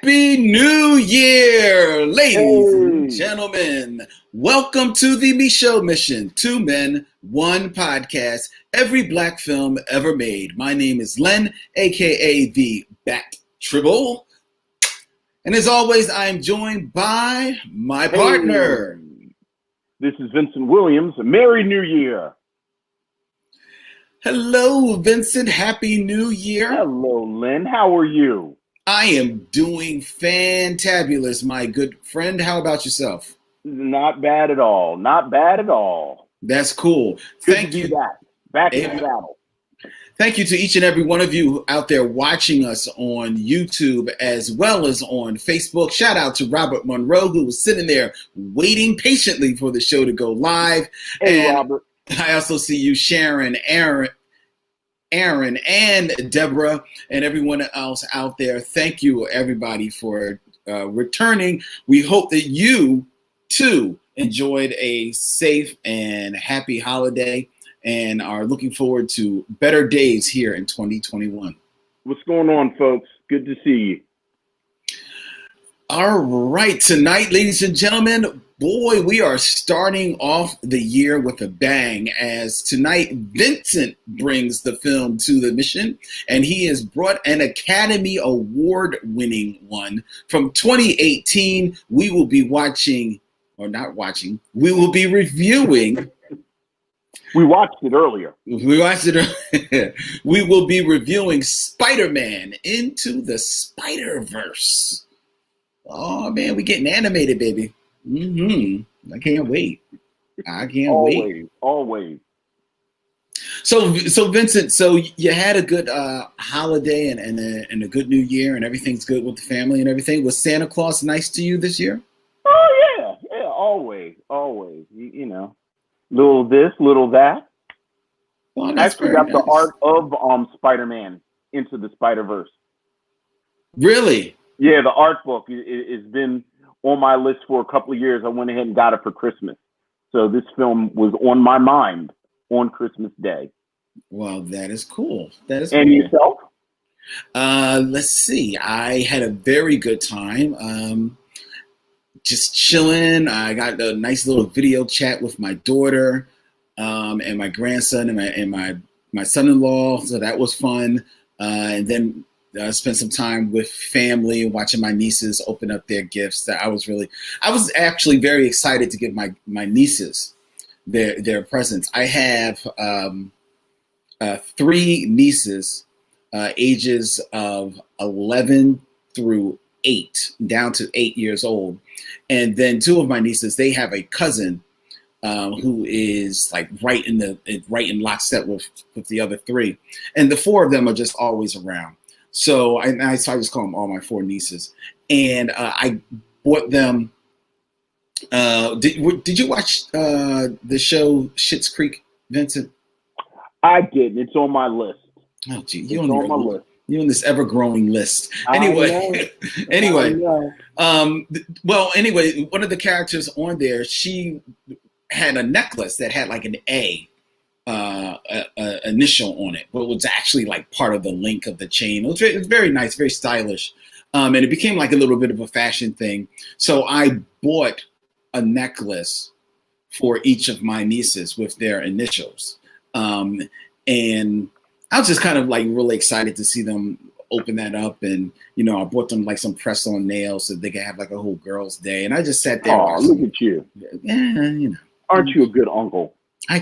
Happy New Year, ladies and Hey, gentlemen. Welcome to the Micheaux Mission, Two Men, One Podcast, every black film ever made. My name is Len, aka the Bat Tribble. And as always, I am joined by my partner. this is Vincent Williams. Merry New Year. Hello, Vincent. Happy New Year. Hello, Len. How are you? I am doing fantabulous, my good friend. How about yourself? Not bad at all. Not bad at all. That's cool. Good Thank to you. be back in Amen. the battle. Thank you to each and every one of you out there watching us on YouTube as well as on Facebook. Shout out to Robert Monroe, who was sitting there waiting patiently for the show to go live. Hey, And Robert. I also see you, Sharon, Aaron, and Deborah, and everyone else out there. Thank you, everybody, for returning. We hope that you, too, enjoyed a safe and happy holiday and are looking forward to better days here in 2021. What's going on, folks? Good to see you. All right, tonight, ladies and gentlemen, boy, we are starting off the year with a bang, as tonight Vincent brings the film to the mission, and he has brought an Academy Award-winning one from 2018. We will be watching, or not watching, we will be reviewing. We watched it earlier. We watched it earlier. We will be reviewing Spider-Man Into the Spider-Verse. Oh man, we getting animated, baby. I can't wait. I can't wait. Always. So Vincent, so you had a good holiday and a good New Year, and everything's good with the family and everything. Was Santa Claus nice to you this year? Oh yeah, always. You know, little this, little that. Well, I that's actually very got the nice. art of Spider-Man Into the Spider-Verse. Really? Yeah, the art book has been on my list for a couple of years. I went ahead and got it for Christmas. So this film was on my mind on Christmas Day. Well, that is cool. That is And cool. yourself? Let's see. I had a very good time. Just chilling. I got a nice little video chat with my daughter, and my grandson and my son-in-law. So that was fun. And then spent some time with family, watching my nieces open up their gifts. I was actually very excited to give my nieces their presents. I have 3 nieces, ages of 11 through 8, down to 8 years old. And then 2 of my nieces, they have a cousin who is like right in lockstep with the other 3. And the 4 of them are just always around. So I just call them all my 4 nieces. And I bought them. Did you watch the show Schitt's Creek, Vincent? I didn't. It's on my list. Oh, gee, It's on my list. You're on this ever-growing list. Anyway, anyway, one of the characters on there, she had a necklace that had like an A initial on it, but it was actually like part of the link of the chain. It was very nice, very stylish, and it became like a little bit of a fashion thing. So I bought a necklace for each of my nieces with their initials, and I was just kind of like really excited to see them open that up. And I bought them like some press-on nails so they could have like a whole girls' day. And I just sat there. Oh, look at you! Yeah, Aren't you a good uncle? I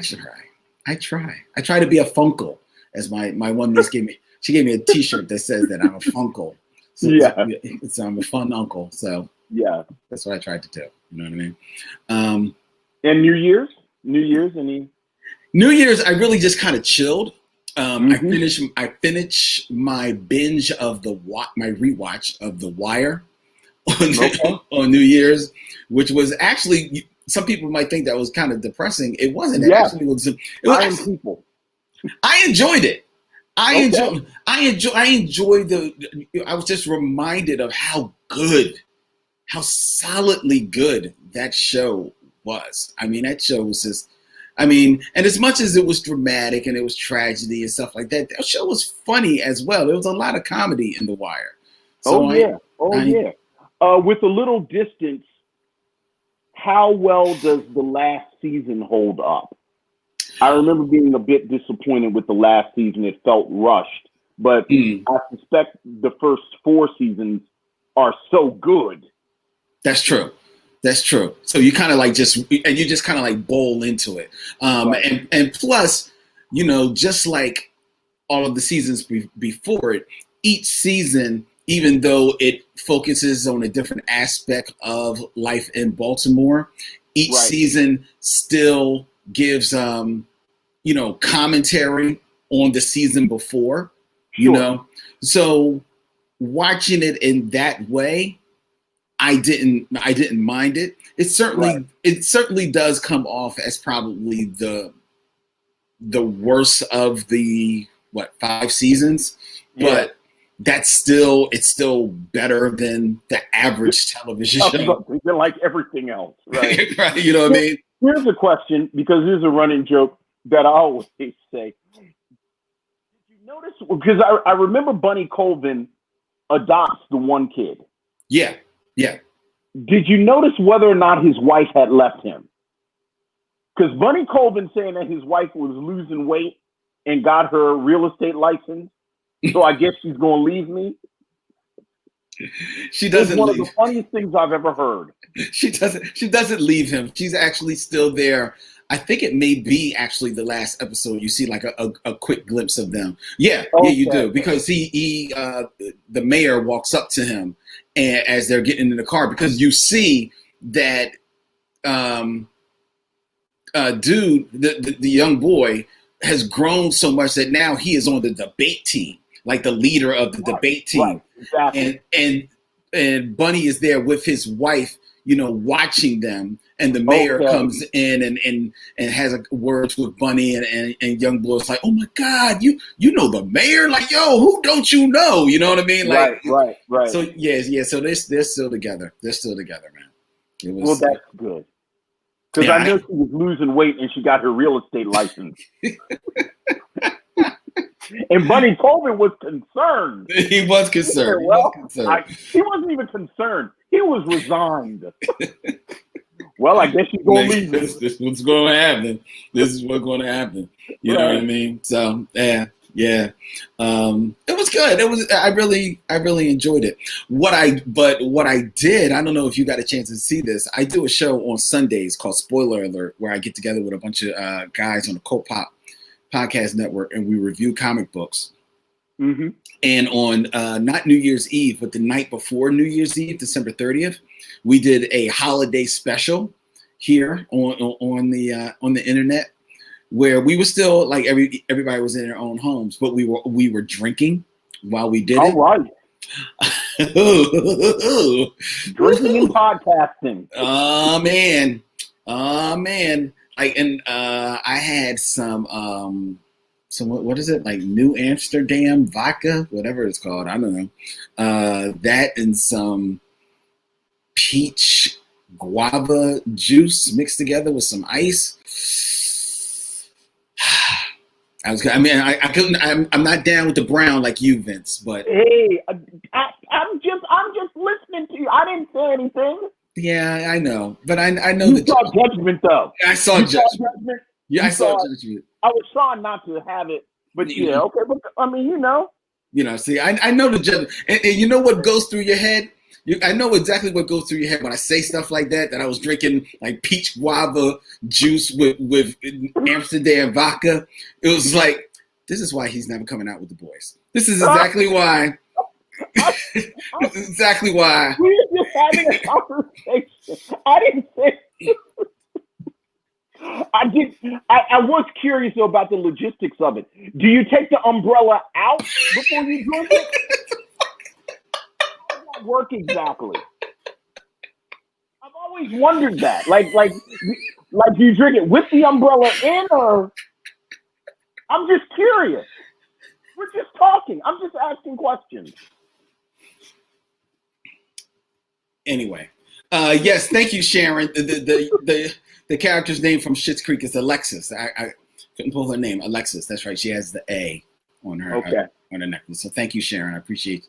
try to be a funkle, as my one niece gave me. She gave me a T-shirt that says that I'm a funkle. So Yeah. so I'm a fun uncle. So Yeah. that's what I tried to do. You know what I mean? And New Year's? Any? New Year's, I really just kind of chilled. Mhm. I finished my binge of my rewatch of The Wire on New Year's, which was actually, some people might think that was kind of depressing. It wasn't. Yeah. Actually, People. I enjoyed it. I Okay. enjoyed I was just reminded of how solidly good that show was. I mean, that show was just, and as much as it was dramatic and it was tragedy and stuff like that, that show was funny as well. There was a lot of comedy in The Wire. So Oh yeah. With a little distance, how well does the last season hold up? I remember being a bit disappointed with the last season. It felt rushed, but I suspect the first 4 seasons are so good. That's true. That's true. So you kind of like you just kind of like bowl into it. Right. And plus, just like all of the seasons before it, each season, even though it focuses on a different aspect of life in Baltimore, each Right. season still gives, commentary on the season before, Sure. So watching it in that way, I didn't mind it. Right. It certainly does come off as probably the worst of the 5 seasons, Yeah. but it's still better than the average television show. They're like everything else, right? Right, you know what I mean? Here's a question, because here's a running joke that I always say. Did you notice? Because I remember Bunny Colvin adopts the one kid. Yeah, yeah. Did you notice whether or not his wife had left him? Because Bunny Colvin saying that his wife was losing weight and got her real estate license, so I guess she's going to leave me. She doesn't It's one leave. of the funniest things I've ever heard. She doesn't leave him. She's actually still there. I think it may be actually the last episode. You see like a quick glimpse of them. Yeah, Okay. yeah, you do, because the mayor walks up to him and as they're getting in the car, because you see that dude, the young boy, has grown so much that now he is on the debate team, like the leader of the debate team. Right, exactly. And Bunny is there with his wife, watching them. And the mayor comes in and has words with Bunny, and young boy's like, "Oh my God, you know the mayor? Like, yo, who don't you know? You know what I mean? Like, right. So yeah. So they're still together. They're still together, man. Well, that's good. Because I know she was losing weight and she got her real estate license. And Bunny Colvin was concerned. He was concerned. He wasn't even concerned. He was resigned. Well, I guess she's going to leave this is what's going to happen. This is what's going to happen. You know what I mean? So yeah. It was good. I really enjoyed it. What I did, I don't know if you got a chance to see this. I do a show on Sundays called Spoiler Alert, where I get together with a bunch of guys on the Cult Pop Podcast Network, and we review comic books. Mm-hmm. And on not New Year's Eve, but the night before New Year's Eve, December 30th, we did a holiday special here on the internet, where we were still like everybody was in their own homes, but we were drinking while we did it. All right. Drinking and podcasting. Oh man. I had some what is it, like New Amsterdam vodka, whatever it's called, I don't know. That and some peach guava juice mixed together with some ice. I couldn't. I'm not down with the brown like you, Vince. But hey, I'm just listening to you. I didn't say anything. Yeah, I know, but I know you saw judgment though. I saw judgment. Yeah, I saw judgment. I was trying not to have it, but yeah, okay. But I mean, see, I know the judgment, and you know what goes through your head. I know exactly what goes through your head when I say stuff like that. That I was drinking like peach guava juice with Amsterdam vodka. It was like, this is why he's never coming out with the boys. This is exactly why. This is exactly why. We were just having a conversation. I didn't say. I was curious though about the logistics of it. Do you take the umbrella out before you drink it? How does that work exactly? I've always wondered that. Like do you drink it with the umbrella in, or? I'm just curious. We're just talking. I'm just asking questions. Anyway, yes, thank you, Sharon. The character's name from Schitt's Creek is Alexis. I couldn't pull her name. Alexis. That's right. She has the A on her on her necklace. So thank you, Sharon. I appreciate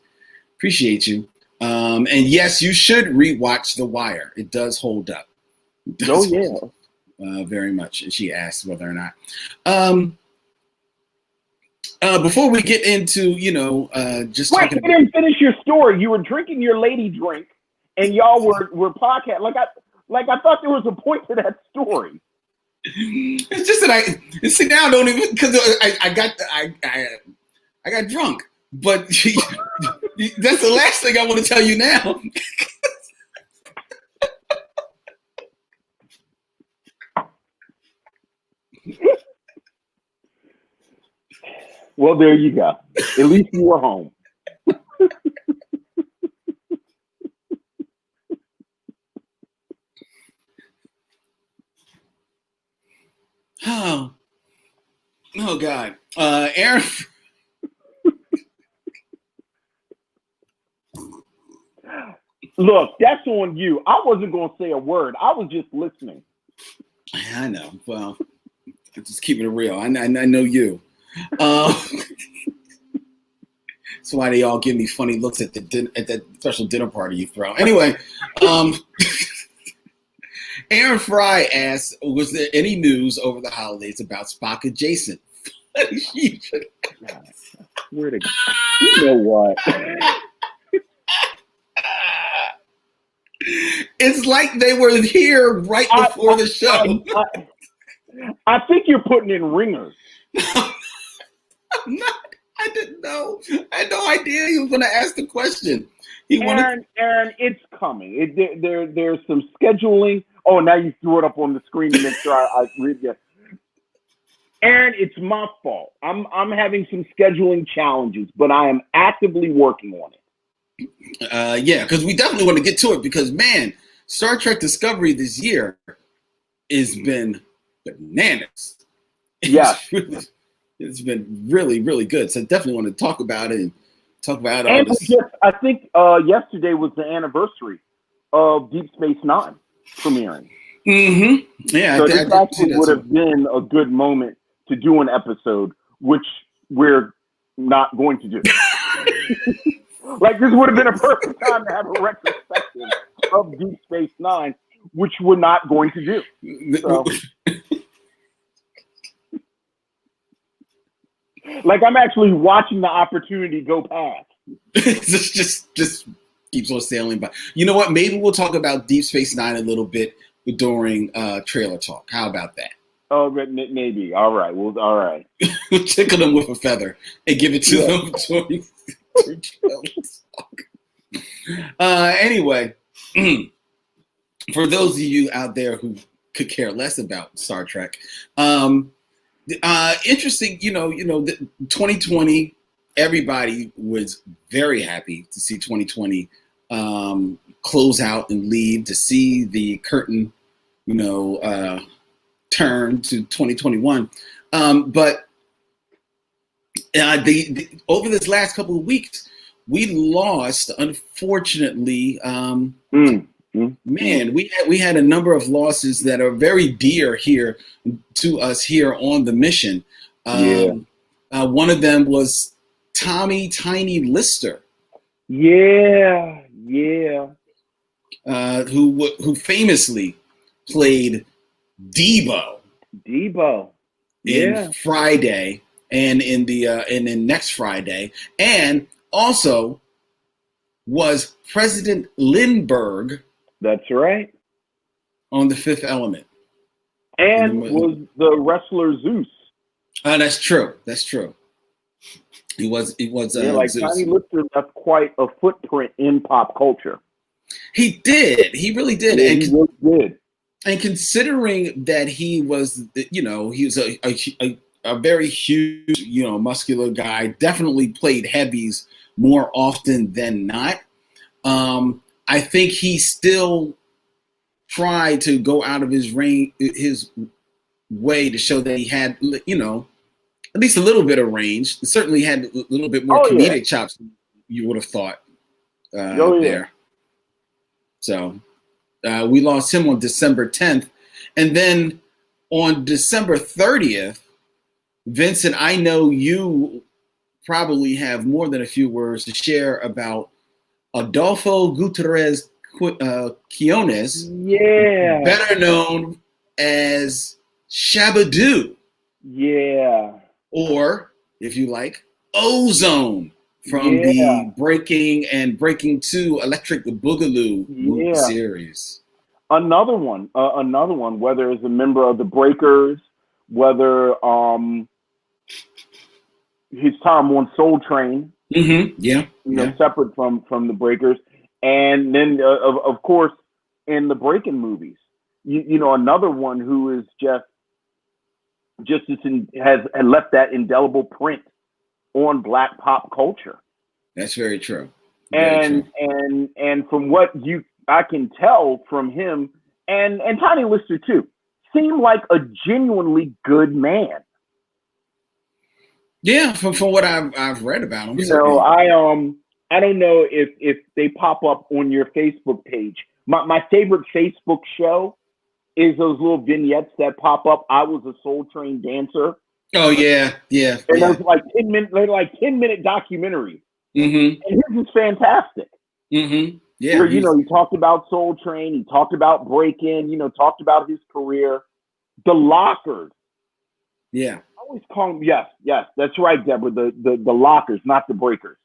you. And yes, you should rewatch The Wire. It does hold up. It does Oh yeah. hold up, very much. And she asked whether or not. Before we get into, just Wait, talking you about. didn't finish your story. You were drinking your lady drink, and y'all were podcast. Like I thought there was a point to that story. It's just that I see now. I don't even because I got drunk. But that's the last thing I want to tell you now. Well, there you go. At least you were home. Oh God. Aaron. Look, that's on you. I wasn't going to say a word. I was just listening. I know. Well, I'm just keeping it real. I know you. That's why they all give me funny looks at that special dinner party you throw. Anyway, Aaron Fry asked, was there any news over the holidays about Spock adjacent? Where to go? You know what? It's like they were here right before the show. I think you're putting in ringers. I'm not. I didn't know. I had no idea he was going to ask the question. Aaron, it's coming. There's some scheduling. Oh, now you threw it up on the screen to make sure I read it. Aaron, it's my fault. I'm having some scheduling challenges, but I am actively working on it. Yeah, because we definitely want to get to it because, man, Star Trek Discovery this year has been bananas. Yeah. It's been really, really good. So I definitely want to talk about it and talk about all and this. I think yesterday was the anniversary of Deep Space Nine premiering. Mm-hmm. Yeah, so this actually would have been a good moment to do an episode, which we're not going to do. Like, this would have been a perfect time to have a retrospective of Deep Space Nine, which we're not going to do. So. Like, I'm actually watching the opportunity go past. just keeps on sailing by. You know what? Maybe we'll talk about Deep Space Nine a little bit during trailer talk. How about that? Oh, maybe. All right. Well, all right. We'll tickle them with a feather and give it to them during trailer talk. Anyway, for those of you out there who could care less about Star Trek, interesting. 2020. Everybody was very happy to see 2020 close out and leave, to see the curtain, turn to 2021. But over this last couple of weeks, we lost, unfortunately. Man, we had a number of losses that are very dear here to us here on the mission. One of them was Tommy Tiny Lister. Yeah. Who famously played Debo. In Friday and in Next Friday, and also was President Lindbergh. That's right. On The Fifth Element. And was the wrestler Zeus. That's true. He was like Zeus. Tiny Lister left quite a footprint in pop culture. He did. He really did. Yeah, he really did. And considering that he was a very huge, muscular guy, definitely played heavies more often than not. I think he still tried to go out of his way to show that he had, at least a little bit of range. Certainly had a little bit more comedic chops than you would have thought there. So we lost him on December 10th. And then on December 30th, Vincent, I know you probably have more than a few words to share about Adolfo Gutierrez Quinones, Yeah. better known as Shabba-Doo, Yeah. or, if you like, Ozone from Yeah. the Breaking and Breaking 2 Electric Boogaloo movie Yeah. series. Another one, whether as a member of the Breakers, whether his time on Soul Train, Mm-hmm. Yeah. separate from the Breakers, and then of course in the Breaking movies, another one who is just has left that indelible print on Black pop culture. That's very true. Very true. And from what I can tell from him and Tiny Lister too, seemed like a genuinely good man. Yeah, from what I've read about him. I don't know if they pop up on your Facebook page. My favorite Facebook show is those little vignettes that pop up. I was a Soul Train dancer. Oh yeah. And those like 10-minute documentaries. Mm-hmm. And his is fantastic. Mm-hmm. Yeah. Where, he talked about Soul Train, he talked about Breaking, talked about his career. The Lockers. Yeah. I always call them, yes, that's right, Deborah. The Lockers, not the Breakers.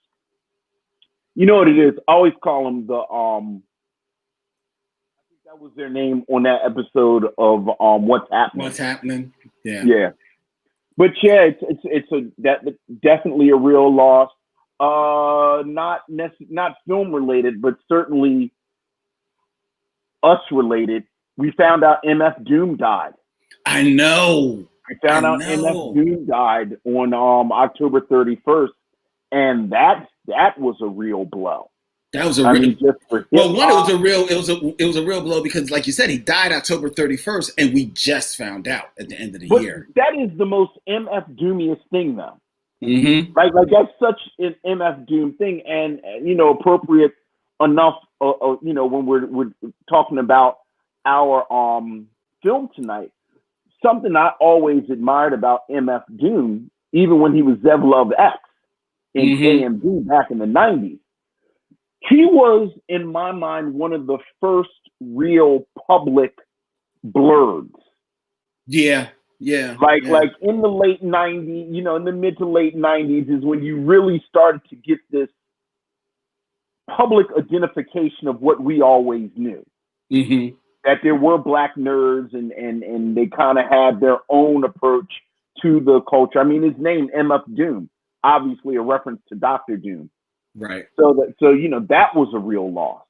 You know what it is? I always call them the I think that was their name on that episode of What's Happening. What's Happening? Yeah. Yeah. But yeah, it's definitely a real loss. Not film related, but certainly us related. We found out MF Doom died. I know. We found out MF Doom died on October 31st, and that was a real blow. That was a real. Well, one, it was a real blow because, like you said, he died October 31st, and we just found out at the end of the year. That is the most MF Doomiest thing, though. Mm-hmm. Like that's such an MF Doom thing, and appropriate enough. When we're talking about our film tonight, something I always admired about MF Doom, even when he was Zev Love X in KMD back in the 90s, he was, in my mind, one of the first real public blurs. Yeah. Like in the late 90s, in the mid to late 90s is when you really started to get this public identification of what we always knew. Mm-hmm. That there were Black nerds and they kind of had their own approach to the culture. I mean, his name, MF Doom, obviously a reference to Dr. Doom. Right. So that was a real loss.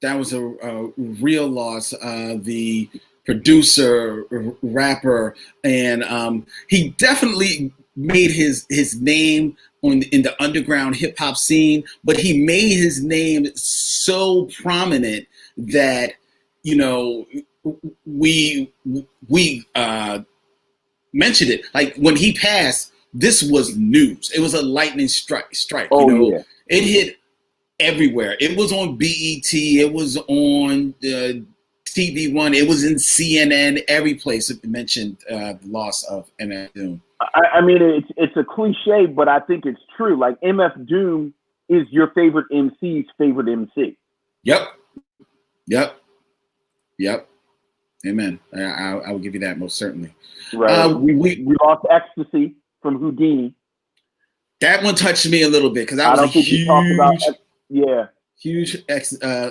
That was a real loss. The producer, rapper, and he definitely made his name in the underground hip hop scene, but he made his name so prominent that we mentioned it. Like when he passed, this was news. It was a lightning strike. Yeah. It hit everywhere. It was on BET. It was on TV One. It was in CNN. Every place it mentioned the loss of MF Doom. I mean, it's a cliche, but I think it's true. Like MF Doom is your favorite MC's favorite MC. Yep. Amen. I will give you that most certainly. Right. We lost Ecstasy from Houdini. That one touched me a little bit because I was huge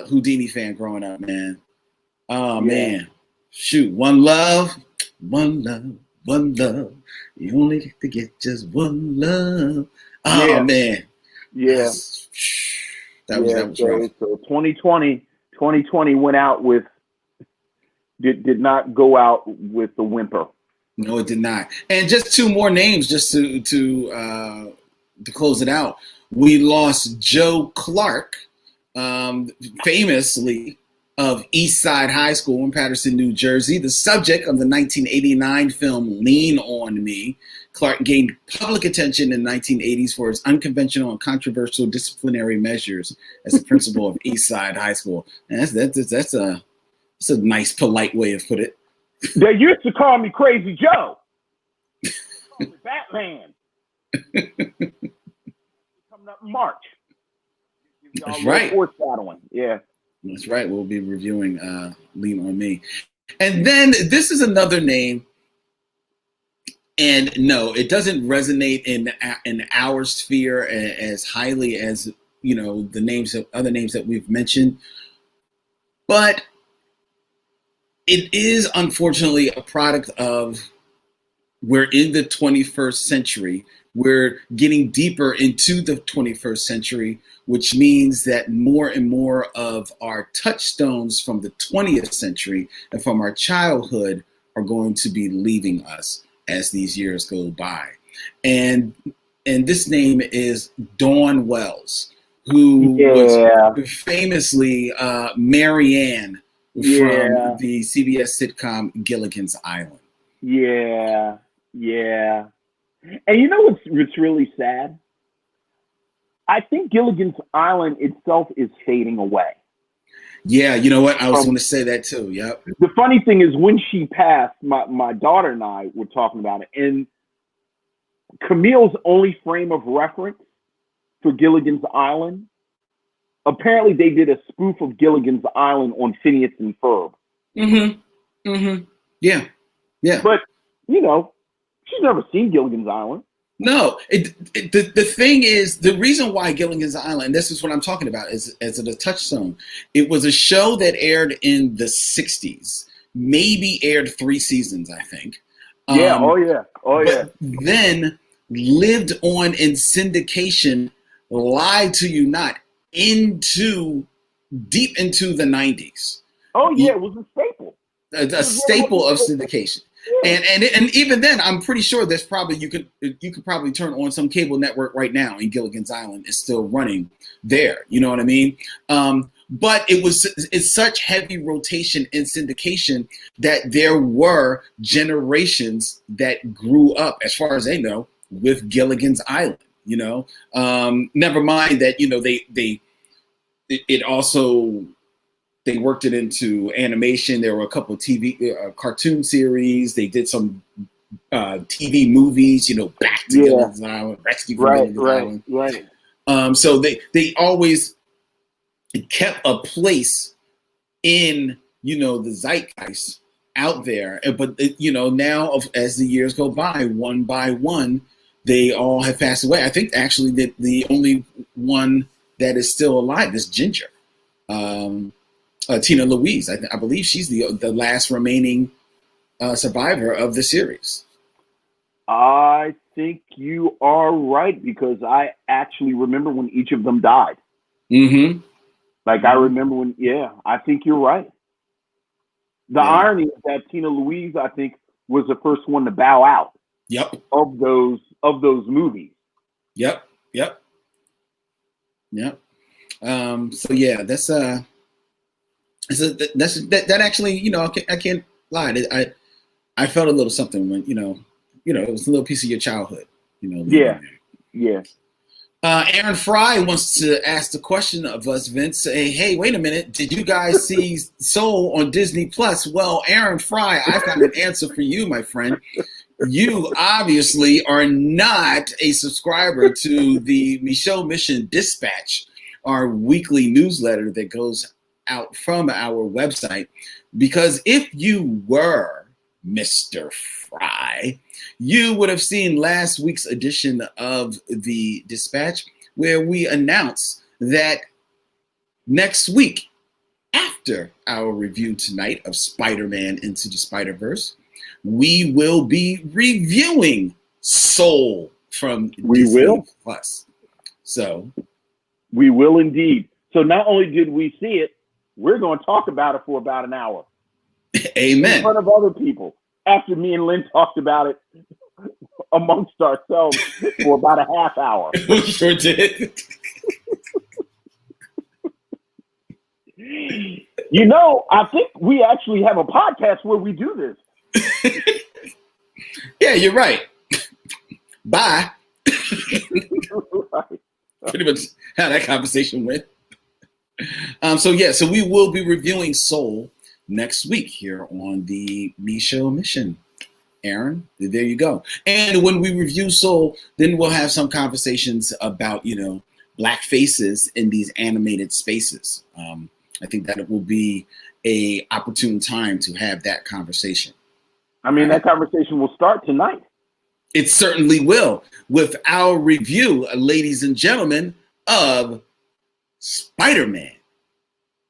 Houdini fan growing up, man. Oh man, shoot! One love. You only get to get just one love. Oh man, yeah. That was rough. So 2020 went out with did not go out with the whimper. No, it did not. And just two more names, just to close it out. We lost Joe Clark, famously of East Side High School in Paterson, New Jersey, the subject of the 1989 film Lean on Me. Clark gained public attention in the 1980s for his unconventional and controversial disciplinary measures as the principal of East Side High School. And that's a nice, polite way of put it. They used to call me Crazy Joe. Call me Batman. Coming up in March. A That's little right. foreshadowing. Yeah. That's right. We'll be reviewing Lean on Me. And then this is another name, and no, it doesn't resonate in our sphere as highly as the names of other names that we've mentioned, but it is unfortunately a product of we're in the 21st century. We're getting deeper into the 21st century, which means that more and more of our touchstones from the 20th century and from our childhood are going to be leaving us as these years go by. And this name is Dawn Wells, who was Yeah. famously Marianne from Yeah. the CBS sitcom Gilligan's Island. Yeah. Yeah. And you know what's really sad? I think Gilligan's Island itself is fading away. Yeah, you know what? I was From going to say that too. Yep. the funny thing is, when she passed, my daughter and I were talking about it, and Camille's only frame of reference for Gilligan's Island, apparently they did a spoof of Gilligan's Island on Phineas and Ferb. Mm-hmm. Mm-hmm. Yeah. Yeah. But she's never seen Gilligan's Island. No, the thing is, the reason why Gilligan's Island, this is what I'm talking about, is as a touchstone. It was a show that aired in the 60s, maybe aired 3 seasons, I think. Yeah, oh yeah. Then lived on in syndication, lied to you not, deep into the 90s. Oh yeah, it was a staple. A staple of syndication. Yeah. And even then, I'm pretty sure there's probably you could probably turn on some cable network right now, and Gilligan's Island is still running there. You know what I mean? But it's such heavy rotation in syndication that there were generations that grew up, as far as they know, with Gilligan's Island. Never mind that they worked it into animation. There were a couple of TV cartoon series. They did some TV movies, Back to Gilligan's Island, Rescue from Gilligan's Island. Right. So they always kept a place in, the zeitgeist out there. But, now as the years go by one, they all have passed away. I think actually that the only one that is still alive is Ginger. Tina Louise. I believe she's the last remaining survivor of the series. I think you are right, because I actually remember when each of them died. Mm-hmm. I remember when. Yeah, I think you're right. The irony is that Tina Louise, I think, was the first one to bow out. Yep. Of those movies. Yep. So yeah, that's that actually, I can't lie. I felt a little something when it was a little piece of your childhood. Yeah. Aaron Fry wants to ask the question of us, Vince. Say, hey, wait a minute. Did you guys see Soul on Disney Plus? Well, Aaron Fry, I've got an answer for you, my friend. You obviously are not a subscriber to the Micheaux Mission Dispatch, our weekly newsletter that goes out from our website, because if you were Mr. Fry, you would have seen last week's edition of the Dispatch, where we announced that next week, after our review tonight of Spider-Man Into the Spider-Verse, we will be reviewing Soul from Disney Plus. So we will indeed. So not only did we see it, we're going to talk about it for about an hour. Amen. In front of other people, after me and Len talked about it amongst ourselves for about a half hour. We sure did. I think we actually have a podcast where we do this. Yeah, you're right. Bye. Right. Pretty much how that conversation went. So we will be reviewing Soul next week here on the Micheaux Mission. Aaron, there you go. And when we review Soul, then we'll have some conversations about, Black faces in these animated spaces. I think that it will be a opportune time to have that conversation. I mean, that conversation will start tonight. It certainly will, with our review, ladies and gentlemen, of Spider-Man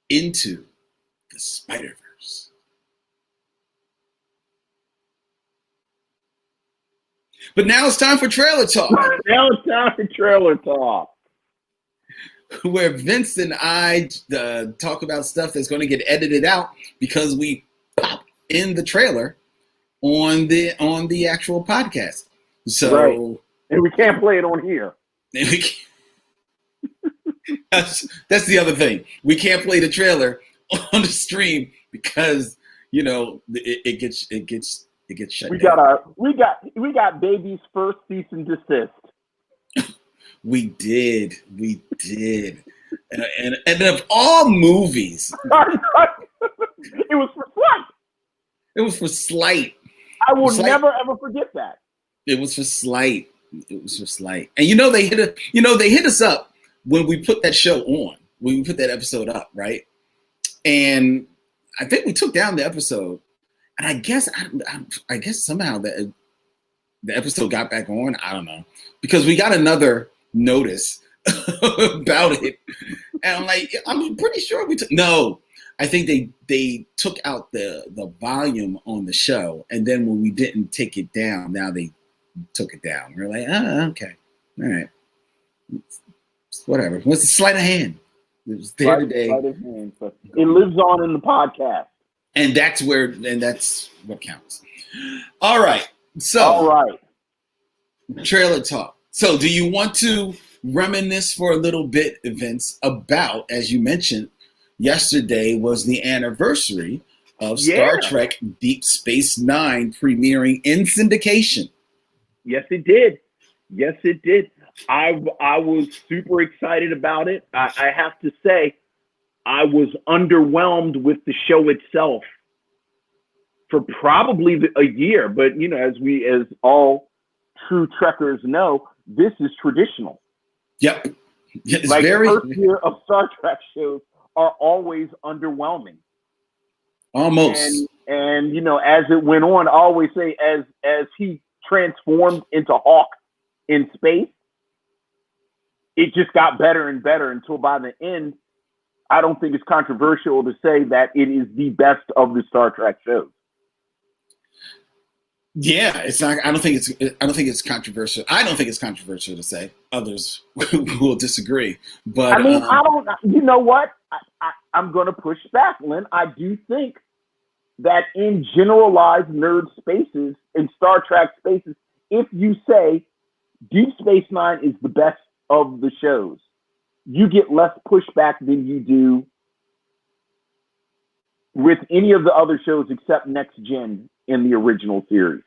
Into the Spider-Verse. But now it's time for trailer talk. Now it's time for trailer talk, where Vince and I talk about stuff that's going to get edited out because we pop in the trailer on the actual podcast. So, right. And we can't play it on here. That's the other thing. We can't play the trailer on the stream because it gets shut down. We got baby's first cease and desist. We did, and of all movies, it was for slight. It was for slight. I will never ever forget that. It was for slight. And they hit us up when we put that show on, when we put that episode up, right? And I think we took down the episode, and I guess somehow the episode got back on. I don't know, because we got another notice about it, and I'm like, I'm pretty sure we took. No, I think they took out the volume on the show, and then when we didn't take it down, now they took it down. We're like, okay, all right, whatever. What's the sleight of hand? It was there today. It lives on in the podcast, and that's what counts. All right, so trailer talk. So, do you want to reminisce for a little bit, Vince, about, as you mentioned, yesterday was the anniversary of Star Trek Deep Space Nine premiering in syndication. Yes, it did. I was super excited about it. I have to say, I was underwhelmed with the show itself for probably a year. But as all true Trekkers know, this is traditional. Yep. It's like the first year of Star Trek shows are always underwhelming. Almost. And as it went on, I always say as he transformed into Hawk in space, it just got better and better until by the end, I don't think it's controversial to say that it is the best of the Star Trek shows. Yeah, it's not. I don't think it's controversial. I don't think it's controversial to say. Others will disagree. But I mean, I don't. You know what? I'm going to push back, Len. I do think that in generalized nerd spaces, in Star Trek spaces, if you say Deep Space Nine is the best of the shows, you get less pushback than you do with any of the other shows except Next Gen in the original series.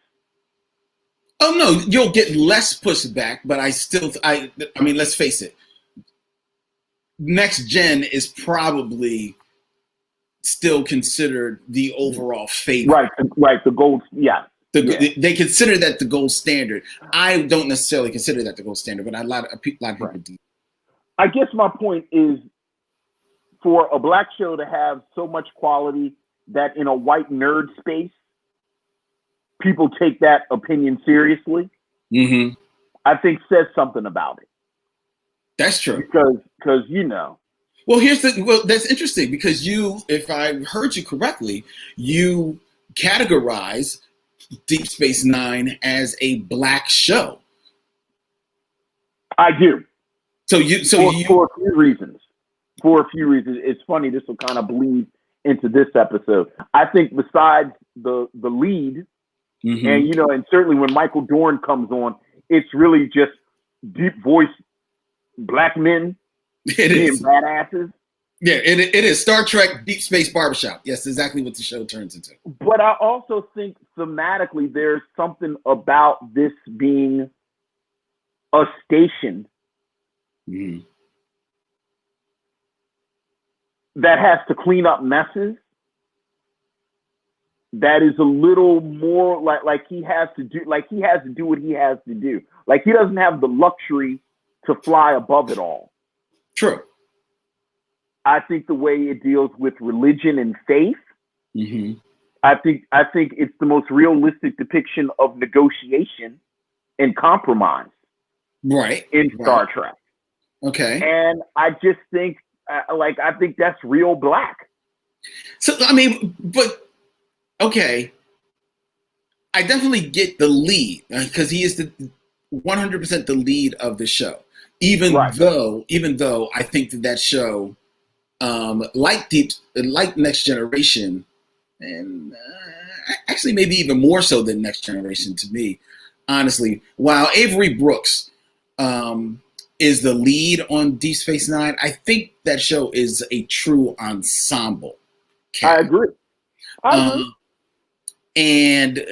Oh no, you'll get less pushback, but I mean, let's face it. Next Gen is probably still considered the overall favorite. Right. The gold, yeah. They consider that the gold standard. I don't necessarily consider that the gold standard, but a lot of people do. I guess my point is, for a black show to have so much quality that in a white nerd space, people take that opinion seriously, I think says something about it. That's true. Because Well, that's interesting because if I heard you correctly, you categorize Deep Space Nine as a black show. I do. For a few reasons. It's funny. This will kind of bleed into this episode. I think besides the lead, and certainly when Michael Dorn comes on, it's really just deep voice black men being badasses. Yeah, it is Star Trek Deep Space Barbershop. Yes, exactly what the show turns into. But I also think thematically there's something about this being a station that has to clean up messes. That is a little more like he has to do what he has to do. Like he doesn't have the luxury to fly above it all. True. I think the way it deals with religion and faith, Mm-hmm. I think it's the most realistic depiction of negotiation and compromise Right. in Right. Star Trek. Okay. And I just think, I think that's real Black. So I mean, but okay, I definitely get the lead because he is the 100% the lead of the show. Right. Even though I think that show, like Next Generation, and actually maybe even more so than Next Generation to me, honestly. While Avery Brooks is the lead on Deep Space Nine, I think that show is a true ensemble I cast. agree. I agree. And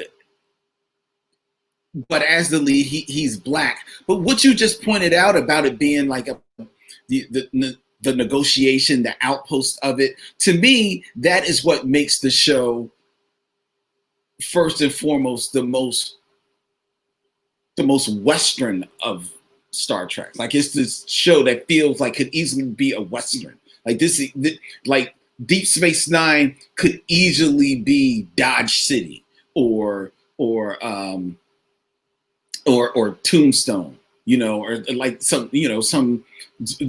but as the lead, he's Black. But what you just pointed out about it being like the negotiation, the outpost of it, to me, that is what makes the show first and foremost the most Western of Star Trek. Like it's this show that feels like could easily be a Western. Like like Deep Space Nine could easily be Dodge City or Tombstone, or like some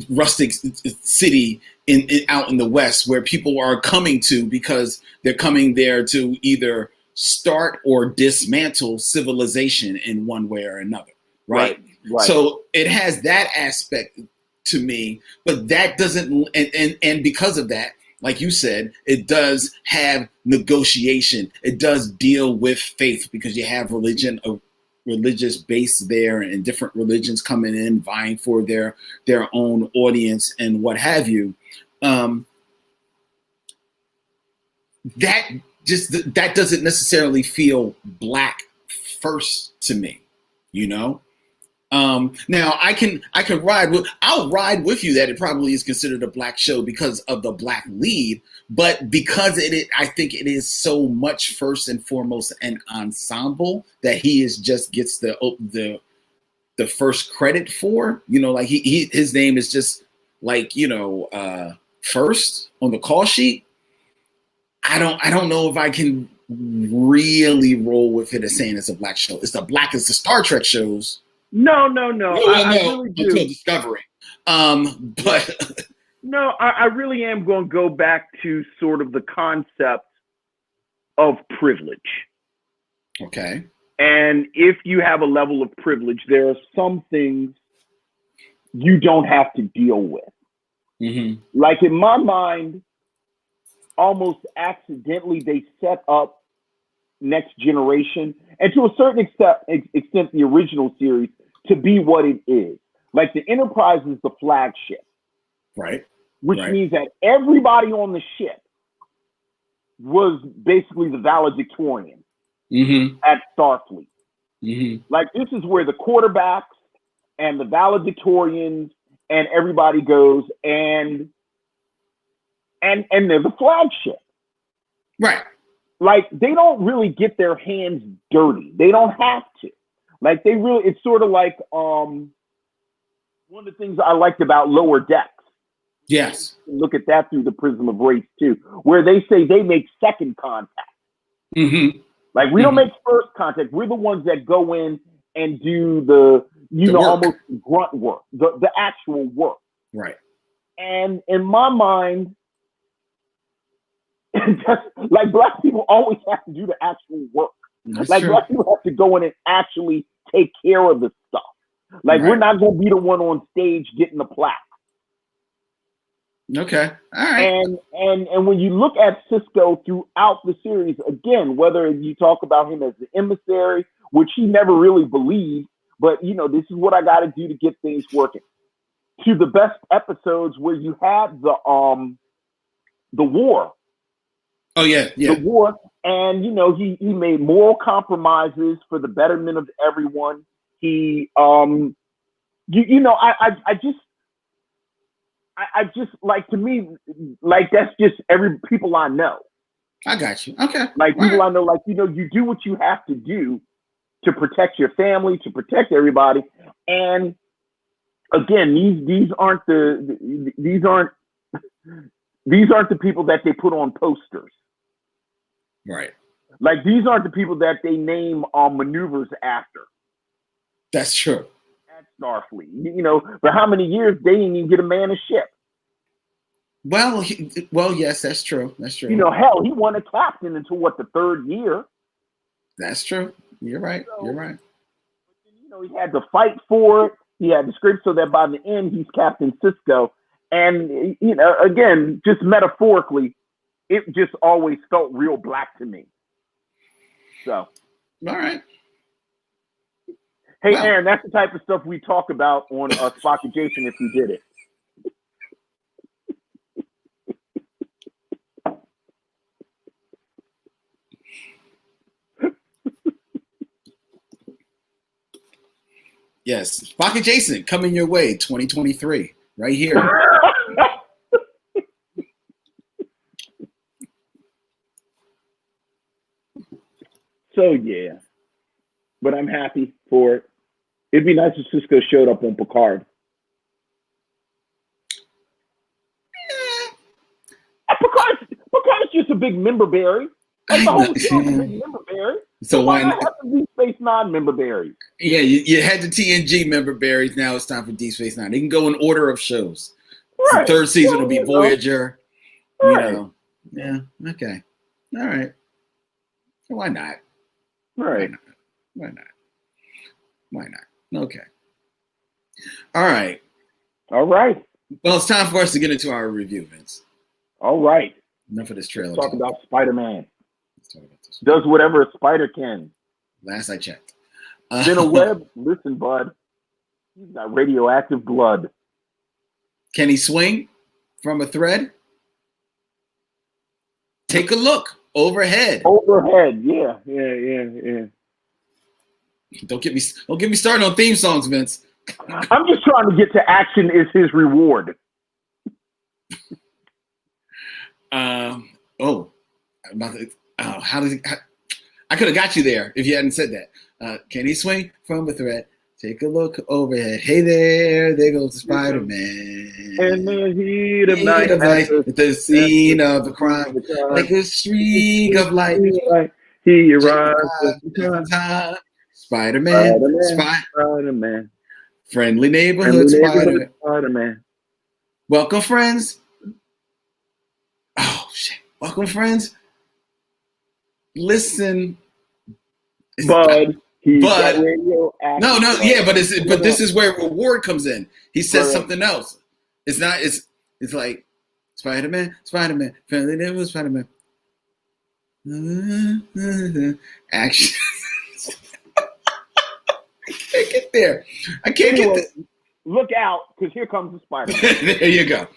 rustic city in out in the West where people are coming to because they're coming there to either start or dismantle civilization in one way or another, right? Right. So it has that aspect to me, but that doesn't, and because of that, like you said, it does have negotiation. It does deal with faith because you have religious base there and different religions coming in vying for their own audience and what have you. That doesn't necessarily feel Black first to me, you know. Now I'll ride with you that it probably is considered a Black show because of the Black lead, but because I think it is so much first and foremost an ensemble that he just gets the first credit for, like his name is just like, first on the call sheet. I don't know if I can really roll with it as saying it's a Black show. It's the Black as the Star Trek shows. No. I really do. Until Discovery. But no, I really am going to go back to sort of the concept of privilege. Okay. And if you have a level of privilege, there are some things you don't have to deal with. Mm-hmm. Like in my mind, almost accidentally, they set up Next Generation, and to a certain extent, the original series to be what it is. Like the Enterprise is the flagship, right? Which means that everybody on the ship was basically the valedictorian at Starfleet. Mm-hmm. Like this is where the quarterbacks and the valedictorians and everybody goes, and they're the flagship, right? Like they don't really get their hands dirty. They don't have to. Like they really, it's sort of like one of the things I liked about Lower Decks. Yes. Look at that through the prism of race too, where they say they make second contact. Mm-hmm. Like we don't make first contact. We're the ones that go in and do the almost grunt work, the actual work. Right. And in my mind, just like Black people always have to do the actual work. That's like true. Black people have to go in and actually take care of the stuff. Like we're not going to be the one on stage getting the plaque. Okay. All right. And when you look at Cisco throughout the series, again, whether you talk about him as the emissary, which he never really believed, but this is what I got to do to get things working, to the best episodes where you had the war. Oh yeah. The war, and he made moral compromises for the betterment of everyone. He I just like, to me, like that's just people I know. I got you. Okay. Like people I know, like you do what you have to do to protect your family, to protect everybody, and again, these aren't the people that they put on posters. Right. Like, these aren't the people that they name maneuvers after. That's true. At Starfleet, for how many years they didn't even get a man a ship. Well, yes, that's true. That's true. Hell, he won a captain until the third year. That's true. You're right. So, you're right. He had to fight for it. He had the script so that by the end he's Captain Sisko. And again, just metaphorically, it just always felt real black to me. So, all right. Hey, Aaron, that's the type of stuff we talk about on Spock and Jason if we did it. Yes, Spock and Jason coming your way, 2023, right here. So yeah, but I'm happy for it. It'd be nice if Sisko showed up on Picard. Picard's just a big member berry. Like the whole show's a big member berry. So why not have the Deep Space Nine member berries? Yeah, you had the TNG member berries. Now it's time for Deep Space Nine. They can go in order of shows. Right. The third season will be Voyager. Right. Yeah. Okay. All right. Why not? Right. Why not? Okay. All right. Well, it's time for us to get into our review, Vince. All right. Enough of this trailer. Let's talk about Spider-Man. Let's talk about this. Does whatever a spider can. Last I checked. Spin a web. Listen, bud. He's got radioactive blood. Can he swing from a thread? Take a look. Overhead. Yeah. Don't get me started on theme songs, Vince. I'm just trying to get to action is his reward. I could have got you there if you hadn't said that. Can he swing from a thread? Take a look overhead. Hey there goes the Spider-Man. And the heat of night, at the scene of the crime, like a streak of light. He arrives at time. Spider-Man. Friendly neighborhood Spider-Man. Welcome, friends. Oh shit! Welcome, friends. Listen, Bud. But this is where reward comes in. He says something else. It's not. It's like Spider-Man, friendly neighborhood Spider-Man. Action. I can't get there. Get there. Look out, because here comes the Spider-Man. There you go.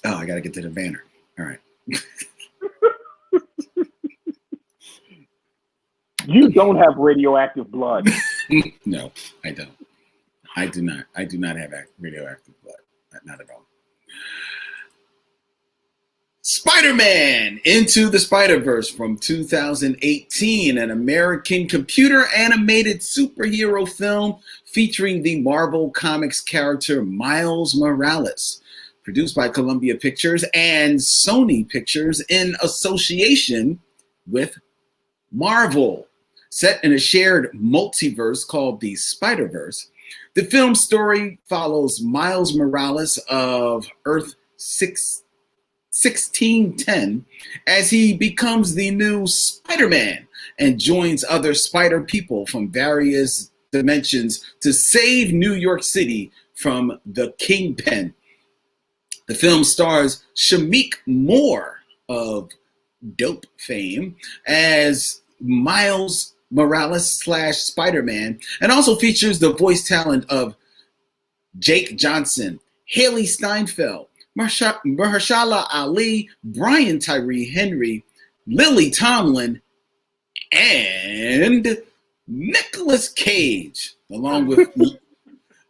Oh, I got to get to the banner. All right. You don't have radioactive blood. No, I don't. I do not. I do not have radioactive blood. Not at all. Spider-Man Into the Spider-Verse from 2018, an American computer animated superhero film featuring the Marvel Comics character Miles Morales, produced by Columbia Pictures and Sony Pictures in association with Marvel. Set in a shared multiverse called the Spider-Verse, the film's story follows Miles Morales of Earth 1610 as he becomes the new Spider-Man and joins other spider people from various dimensions to save New York City from the Kingpin. The film stars Shamik Moore of Dope fame as Miles Morales / Spider-Man, and also features the voice talent of Jake Johnson, Haley Steinfeld, Mahershala Ali, Brian Tyree Henry, Lily Tomlin, and Nicolas Cage, along with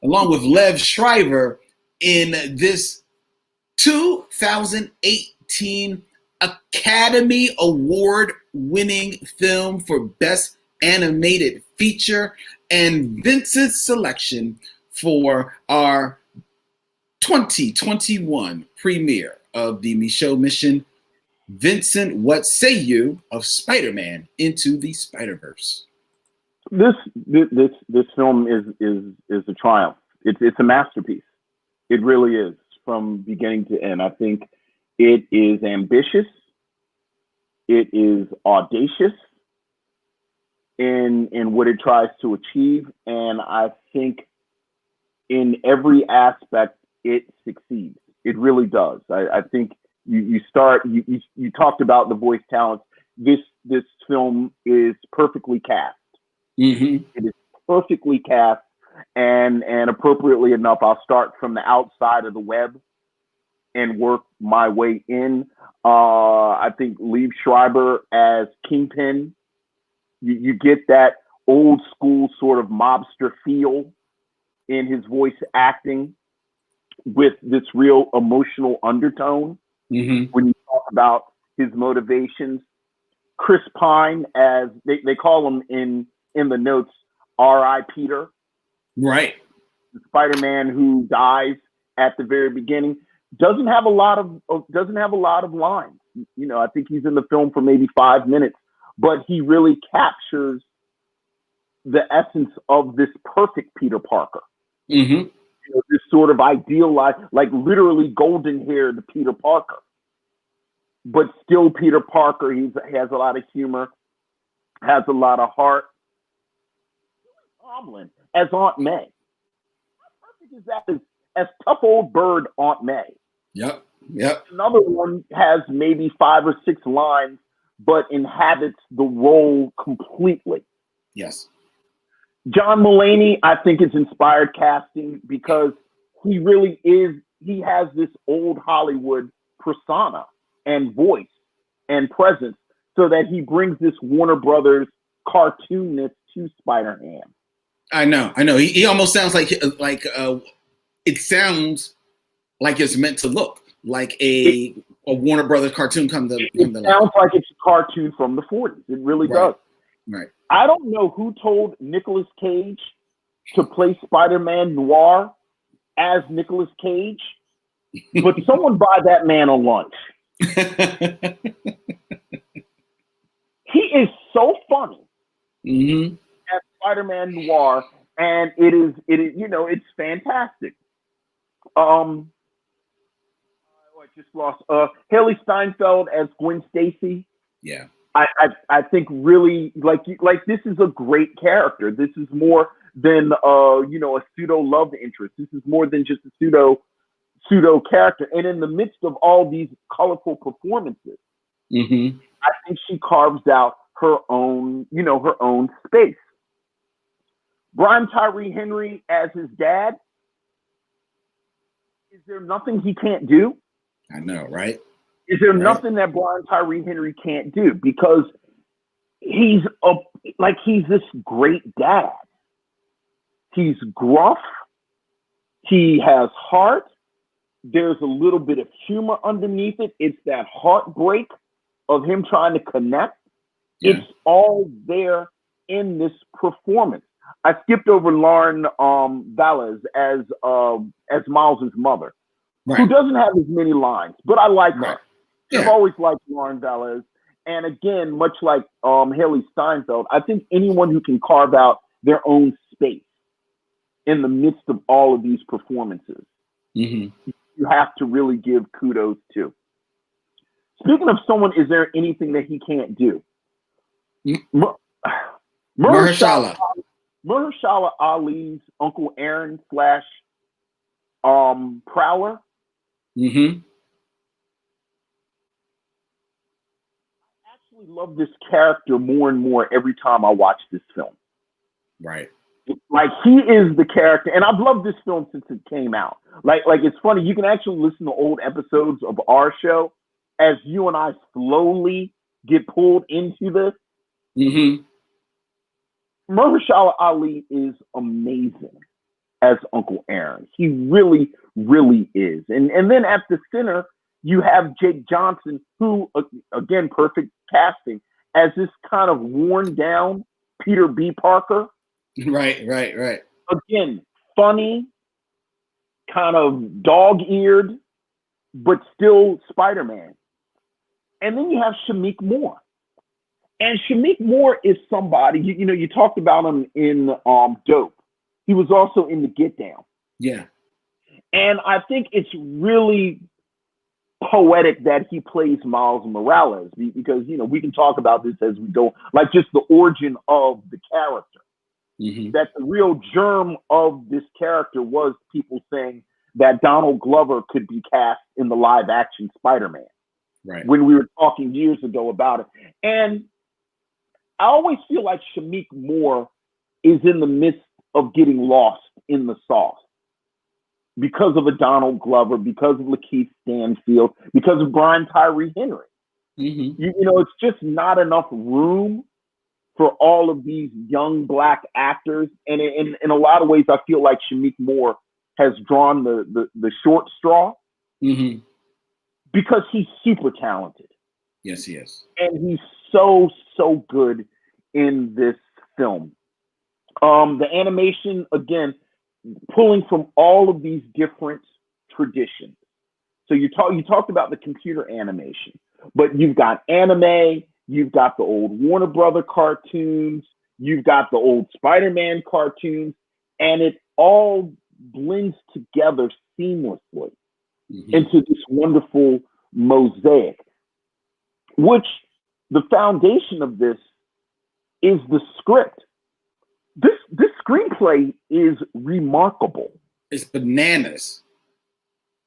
Lev Shriver in this 2018 Academy Award winning film for Best Animated Feature, and Vincent's selection for our 2021 premiere of the Micheaux mission. Vincent, what say you of Spider-Man Into the Spider-Verse? This film is a triumph. It's a masterpiece. It really is, from beginning to end. I think it is ambitious. It is audacious in what it tries to achieve, and I think in every aspect it succeeds. It really does. I think you talked about the voice talents. This film is perfectly cast. Mm-hmm. It is perfectly cast, and appropriately enough, I'll start from the outside of the web and work my way in. I think Liev Schreiber as Kingpin, you get that old school sort of mobster feel in his voice acting with this real emotional undertone. Mm-hmm. When you talk about his motivations. Chris Pine, as they call him in the notes, R.I. Peter. Right. The Spider-Man who dies at the very beginning doesn't have a lot of lines. You know, I think he's in the film for maybe 5 minutes, but he really captures the essence of this perfect Peter Parker. Mm-hmm. You know, this sort of idealized, like literally golden-haired Peter Parker, but still Peter Parker. He has a lot of humor, has a lot of heart. Tomlin as Aunt May. How perfect is that as tough old bird Aunt May? Yep. Another one has maybe 5 or 6 lines, but inhabits the role completely. Yes. John Mulaney, I think, is inspired casting because he really is. He has this old Hollywood persona and voice and presence, so that he brings this Warner Brothers cartoonness to Spider-Man. I know. He almost sounds like it sounds like it's meant to look like a Warner Brothers cartoon come to It life. sounds like it's a cartoon from the 40s. It really does. Right. I don't know who told Nicolas Cage to play Spider-Man Noir as Nicolas Cage, but someone buy that man a lunch. He is so funny Mm-hmm. as Spider-Man Noir, and it is it's fantastic. I just lost Haley Steinfeld as Gwen Stacy. Yeah. I think really like this is a great character. This is more than a pseudo love interest. This is more than just a pseudo character. And in the midst of all these colorful performances, Mm-hmm. I think she carves out her own space. Brian Tyree Henry as his dad. Is there nothing he can't do? I know, right? Is there nothing that Brian Tyree Henry can't do? Because he's this great dad. He's gruff. He has heart. There's a little bit of humor underneath it. It's that heartbreak of him trying to connect. Yeah. It's all there in this performance. I skipped over Lauren Valles as Miles' mother, who doesn't have as many lines, but I like her. Yeah. I've always liked Lauren Valles. And again, much like Haley Steinfeld, I think anyone who can carve out their own space in the midst of all of these performances, Mm-hmm. you have to really give kudos to. Speaking of someone, is there anything that he can't do? Mahershala Ali's Uncle Aaron / Prowler. Mm-hmm. I actually love this character more and more every time I watch this film. Right. Like, he is the character, and I've loved this film since it came out. Like it's funny, you can actually listen to old episodes of our show as you and I slowly get pulled into this. Mm-hmm. Mahershala Ali is amazing as Uncle Aaron. He really, really is. And then at the center, You have Jake Johnson, who, again, perfect casting, as this kind of worn down Peter B. Parker. Right, right, right. Again, funny, kind of dog-eared, but still Spider-Man. And then you have Shameik Moore. And Shameik Moore is somebody, you talked about him in Dope. He was also in The Get Down. Yeah. And I think it's really poetic that he plays Miles Morales, because, we can talk about this as we go, like just the origin of the character. Mm-hmm. That the real germ of this character was people saying that Donald Glover could be cast in the live action Spider-Man. Right. When we were talking years ago about it. And I always feel like Shameik Moore is in the midst of getting lost in the sauce because of a Donald Glover, because of Lakeith Stanfield, because of Brian Tyree Henry. Mm-hmm. It's just not enough room for all of these young Black actors. And in a lot of ways, I feel like Shameik Moore has drawn the short straw. Mm-hmm. Because he's super talented. Yes, he is. And he's so good in this film. The animation, again, pulling from all of these different traditions. So you talked about the computer animation, but you've got anime, you've got the old Warner Brother cartoons, you've got the old Spider-Man cartoons, and it all blends together seamlessly into this wonderful mosaic, which the foundation of this is the script. This screenplay is remarkable. It's bananas.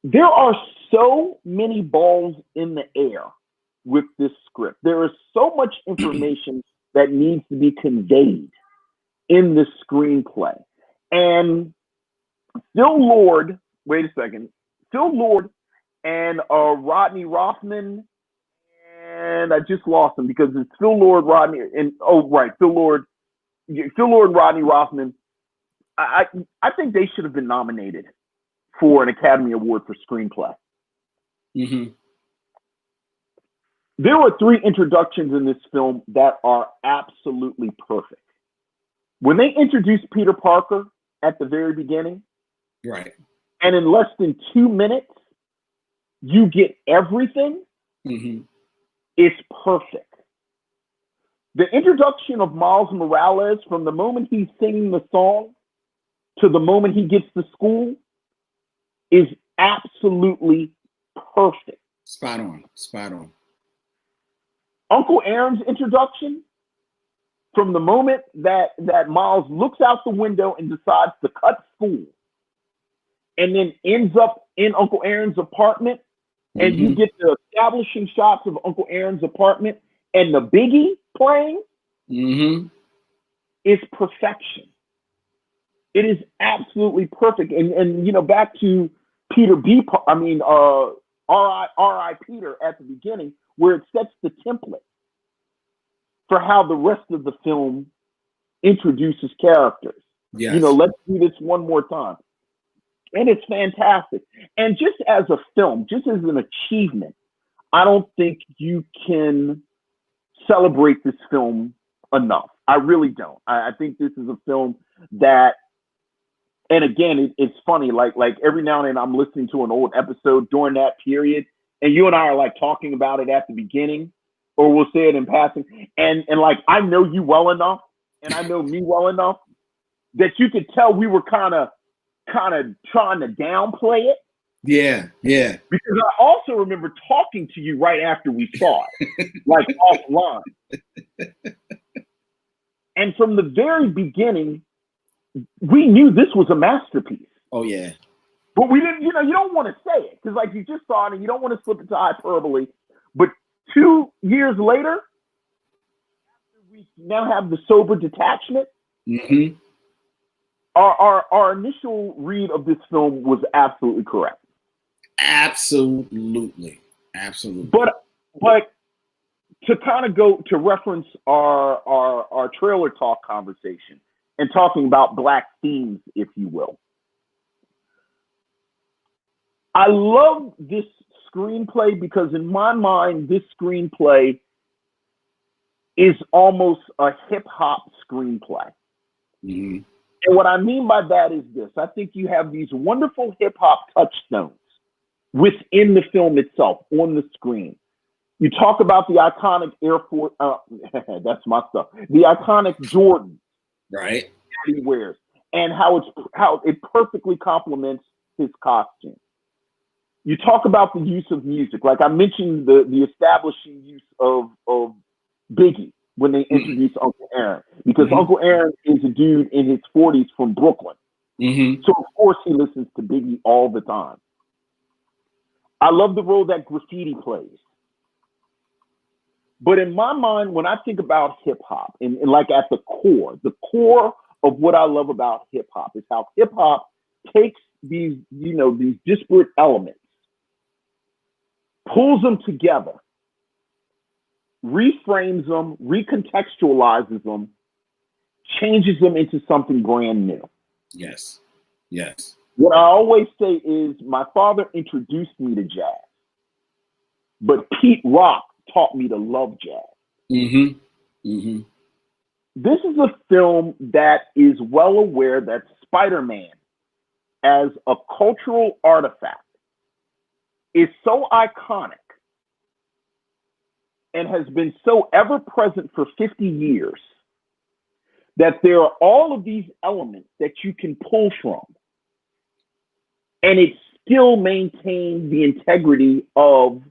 There are so many balls in the air with this script. There is so much information that needs to be conveyed in this screenplay. And Phil Lord and Rodney Rothman, and I just lost him because it's Phil Lord, Phil Lord and Rodney Rothman. I think they should have been nominated for an Academy Award for screenplay. Mm-hmm. There were 3 introductions in this film that are absolutely perfect. When they introduced Peter Parker at the very beginning, right, and in less than 2 minutes, you get everything. Mm-hmm. It's perfect. The introduction of Miles Morales, from the moment he's singing the song to the moment he gets to school, is absolutely perfect. Spot on. Uncle Aaron's introduction, from the moment that Miles looks out the window and decides to cut school, and then ends up in Uncle Aaron's apartment, and you get the establishing shots of Uncle Aaron's apartment and the Biggie playing, is perfection. It is absolutely perfect. And back to Peter B. R.I. Peter at the beginning, where it sets the template for how the rest of the film introduces characters. Yes. Let's do this one more time. And it's fantastic. And just as a film, just as an achievement, I don't think you can celebrate this film enough. I really don't. I think this is a film that, and again, it's funny, like every now and then I'm listening to an old episode during that period, and you and I are like talking about it at the beginning, or we'll say it in passing. And like, I know you well enough, and I know me well enough, that you could tell we were kind of trying to downplay it. Yeah. Because I also remember talking to you right after we saw it, like offline. And from the very beginning, we knew this was a masterpiece. Oh, yeah. But we didn't, you don't want to say it because, like, you just saw it and you don't want to slip into hyperbole. But 2 years later, after we now have the sober detachment, our initial read of this film was absolutely correct. Absolutely. But to kind of go to reference our trailer talk conversation and talking about Black themes, if you will. I love this screenplay because in my mind, this screenplay is almost a hip hop screenplay. Mm-hmm. And what I mean by that is this. I think you have these wonderful hip hop touchstones within the film itself on the screen. You talk about the iconic Air Force, that's my stuff. The iconic Jordan Right. that he wears, and how it perfectly complements his costume. You talk about the use of music, like I mentioned the establishing use of Biggie when they introduced Uncle Aaron, because Uncle Aaron is a dude in his 40s from Brooklyn. So of course he listens to Biggie all the time. I love the role that graffiti plays. But in my mind, when I think about hip hop, and like at the core of what I love about hip hop is how hip hop takes these disparate elements, pulls them together, reframes them, recontextualizes them, changes them into something brand new. Yes. Yes. What I always say is my father introduced me to jazz, but Pete Rock taught me to love jazz. This is a film that is well aware that Spider-Man, as a cultural artifact, is so iconic and has been so ever present for 50 years that there are all of these elements that you can pull from, and it still maintain the integrity of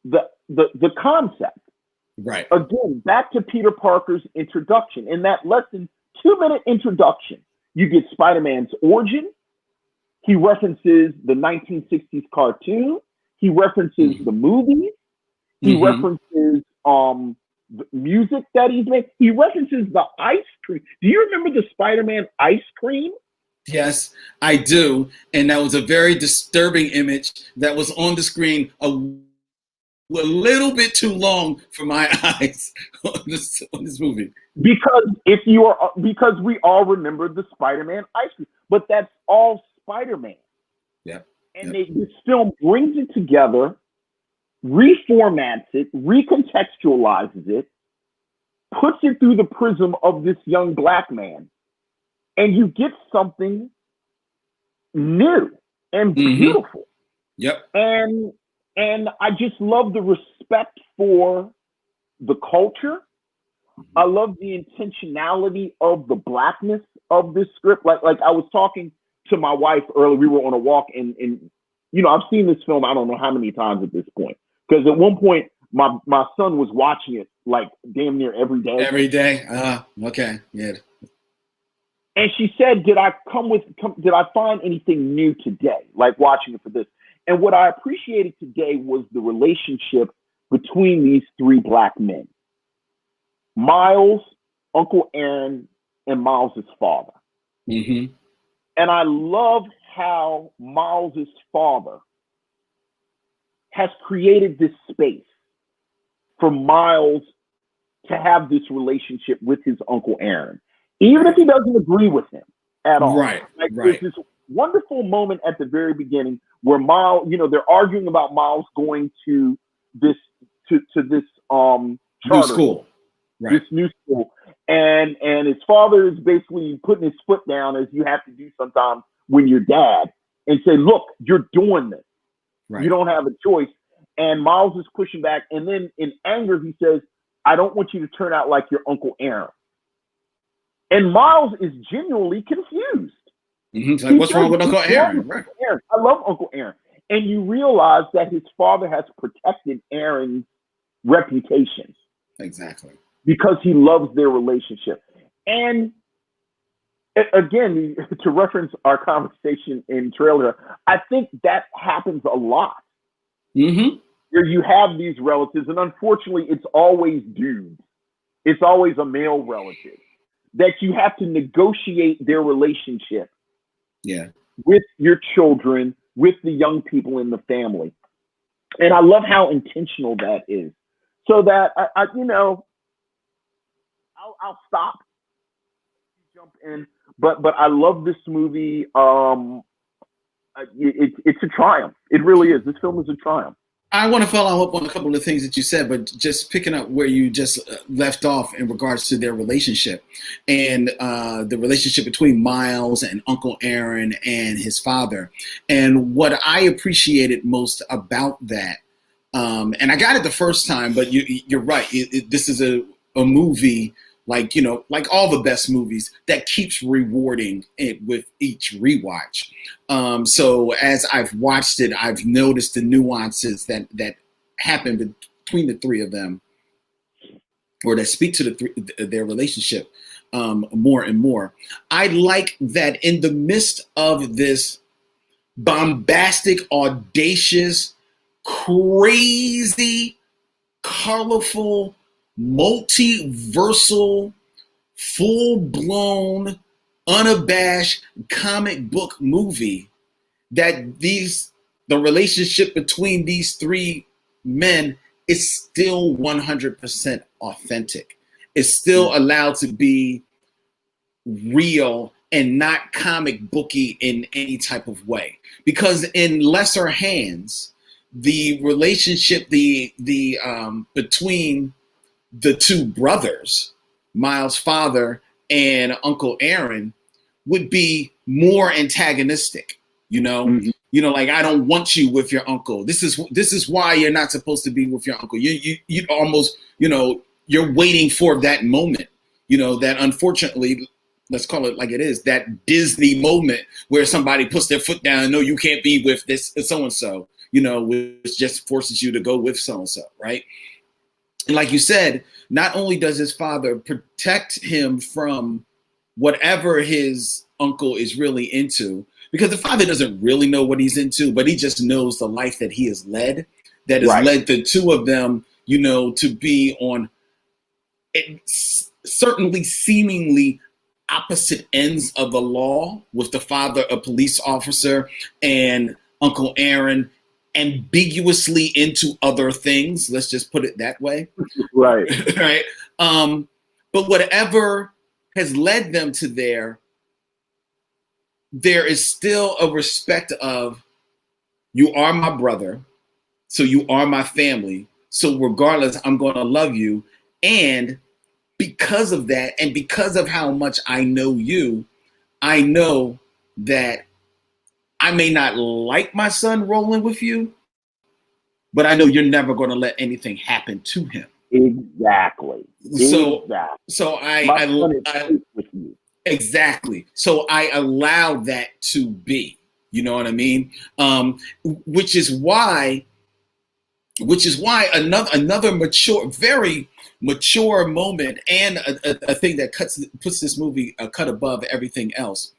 the concept. Right. Again, back to Peter Parker's introduction. In that less than 2-minute introduction, you get Spider-Man's origin. He references the 1960s cartoon. He references the movies. He references the music that he's made. He references the ice cream. Do you remember the Spider-Man ice cream? Yes, I do. And that was a very disturbing image that was on the screen a little bit too long for my eyes on this movie. Because we all remember the Spider-Man ice cream, but that's all Spider-Man. Yeah. And this film brings it together, reformats it, recontextualizes it, puts it through the prism of this young black man, and you get something new and beautiful. Yep. And I just love the respect for the culture. I love the intentionality of the blackness of this script. Like I was talking to my wife earlier. We were on a walk, and I've seen this film I don't know how many times at this point. Because at one point my son was watching it like damn near every day. Every day. Okay. Yeah. And she said, did I find anything new today, like watching it for this? And what I appreciated today was the relationship between these three black men. Miles, Uncle Aaron, and Miles's father. And I love how Miles's father has created this space for Miles to have this relationship with his Uncle Aaron, even if he doesn't agree with him at all. Right. There's this wonderful moment at the very beginning where Miles, they're arguing about Miles going to this charter new school. Right. This new school. And his father is basically putting his foot down, as you have to do sometimes when you're dad, and say, look, you're doing this. Right. You don't have a choice. And Miles is pushing back. And then in anger, he says, I don't want you to turn out like your Uncle Aaron. And Miles is genuinely confused. Like, what's wrong with Uncle Aaron? Right. I love Uncle Aaron. And you realize that his father has protected Aaron's reputation. Exactly. Because he loves their relationship. And again, to reference our conversation in trailer, I think that happens a lot. Where you have these relatives, and unfortunately, it's always dudes. It's always a male relative that you have to negotiate their relationship with your children, with the young people in the family. And I love how intentional that is. So that, I'll stop, jump in, but I love this movie. it's a triumph. It really is. This film is a triumph. I want to follow up on a couple of things that you said, but just picking up where you just left off in regards to their relationship and the relationship between Miles and Uncle Aaron and his father. And what I appreciated most about that, and I got it the first time, but you're right. This is a movie like, like all the best movies that keeps rewarding it with each rewatch. So as I've watched it, I've noticed the nuances that happen between the three of them, or that speak to their relationship more and more. I like that in the midst of this bombastic, audacious, crazy, colorful, multiversal, full-blown, unabashed comic book movie, that the relationship between these three men is still 100% authentic. It's still allowed to be real and not comic booky in any type of way. Because in lesser hands, the relationship between the two brothers, Miles' father and Uncle Aaron, would be more antagonistic. Like, I don't want you with your uncle. This is why you're not supposed to be with your uncle. You almost, you're waiting for that moment. That unfortunately, let's call it like it is, that Disney moment where somebody puts their foot down and no, you can't be with this so and so. Which just forces you to go with so and so, right? And like you said, not only does his father protect him from whatever his uncle is really into, because the father doesn't really know what he's into, but he just knows the life that he has led, that has led the two of them, to be on certainly seemingly opposite ends of the law, with the father a police officer and Uncle Aaron ambiguously into other things. Let's just put it that way. Right. Right. But whatever has led them to there is still a respect of, you are my brother, so you are my family. So regardless, I'm going to love you. And because of that, and because of how much I know you, I know that I may not like my son rolling with you, but I know you're never going to let anything happen to him. Exactly. So I with you. Exactly. So I allow that to be. You know what I mean? Which is why another mature, very mature moment, and a thing that puts this movie a cut above everything else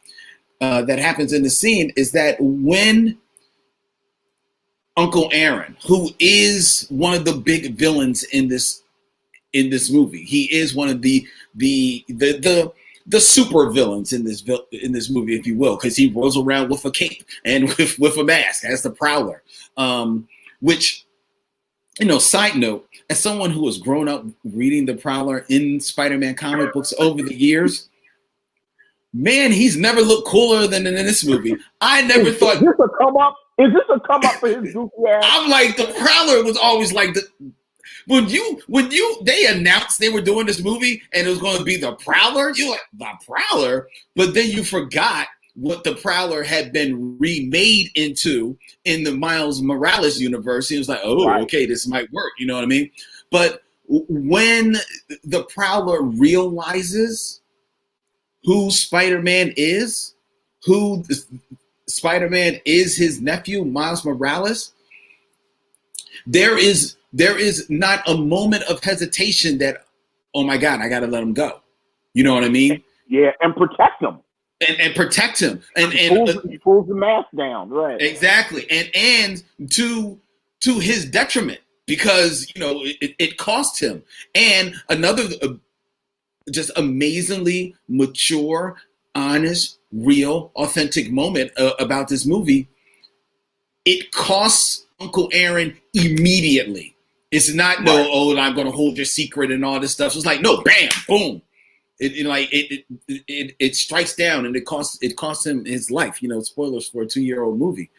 that happens in the scene, is that when Uncle Aaron, who is one of the big villains in this movie, he is one of the super villains in this movie, if you will, because he rolls around with a cape and with a mask as the Prowler, which, side note, as someone who has grown up reading the Prowler in Spider-Man comic books over the years, man, he's never looked cooler than in this movie. I never thought. Is this a come up? Is this a come up for his goofy ass? I'm like, the Prowler was always like when they announced they were doing this movie and it was going to be the Prowler, you like, the Prowler, but then you forgot what the Prowler had been remade into in the Miles Morales universe. He was like, oh, right. Okay, this might work. You know what I mean? But when the Prowler realizes who Spider-Man is, who Spider-Man is his nephew, Miles Morales, there is not a moment of hesitation that, oh my God, I got to let him go. You know what I mean? Yeah, and protect him. And protect him. And he pulls the mask down, right? Exactly. And to his detriment, because it cost him. And another just amazingly mature, honest, real, authentic moment about this movie. It costs Uncle Aaron immediately. It's not I'm going to hold your secret and all this stuff. So it's like, no, bam, boom. It strikes down, and it costs him his life. Spoilers for a 2-year-old movie.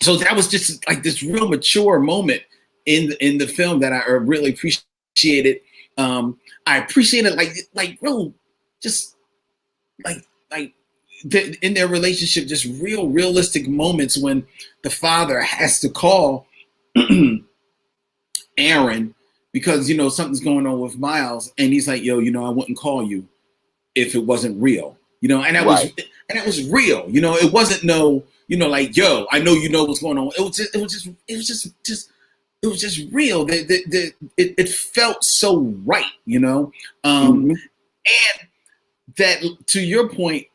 So that was just like this real mature moment in the film that I really appreciated. I appreciated like real, just like in their relationship, just real realistic moments when the father has to call Aaron because something's going on with Miles, and he's like, yo, I wouldn't call you if it wasn't real, and that was real. It wasn't no, like, yo, I know what's going on. It was just real. It felt so right, and that, to your point,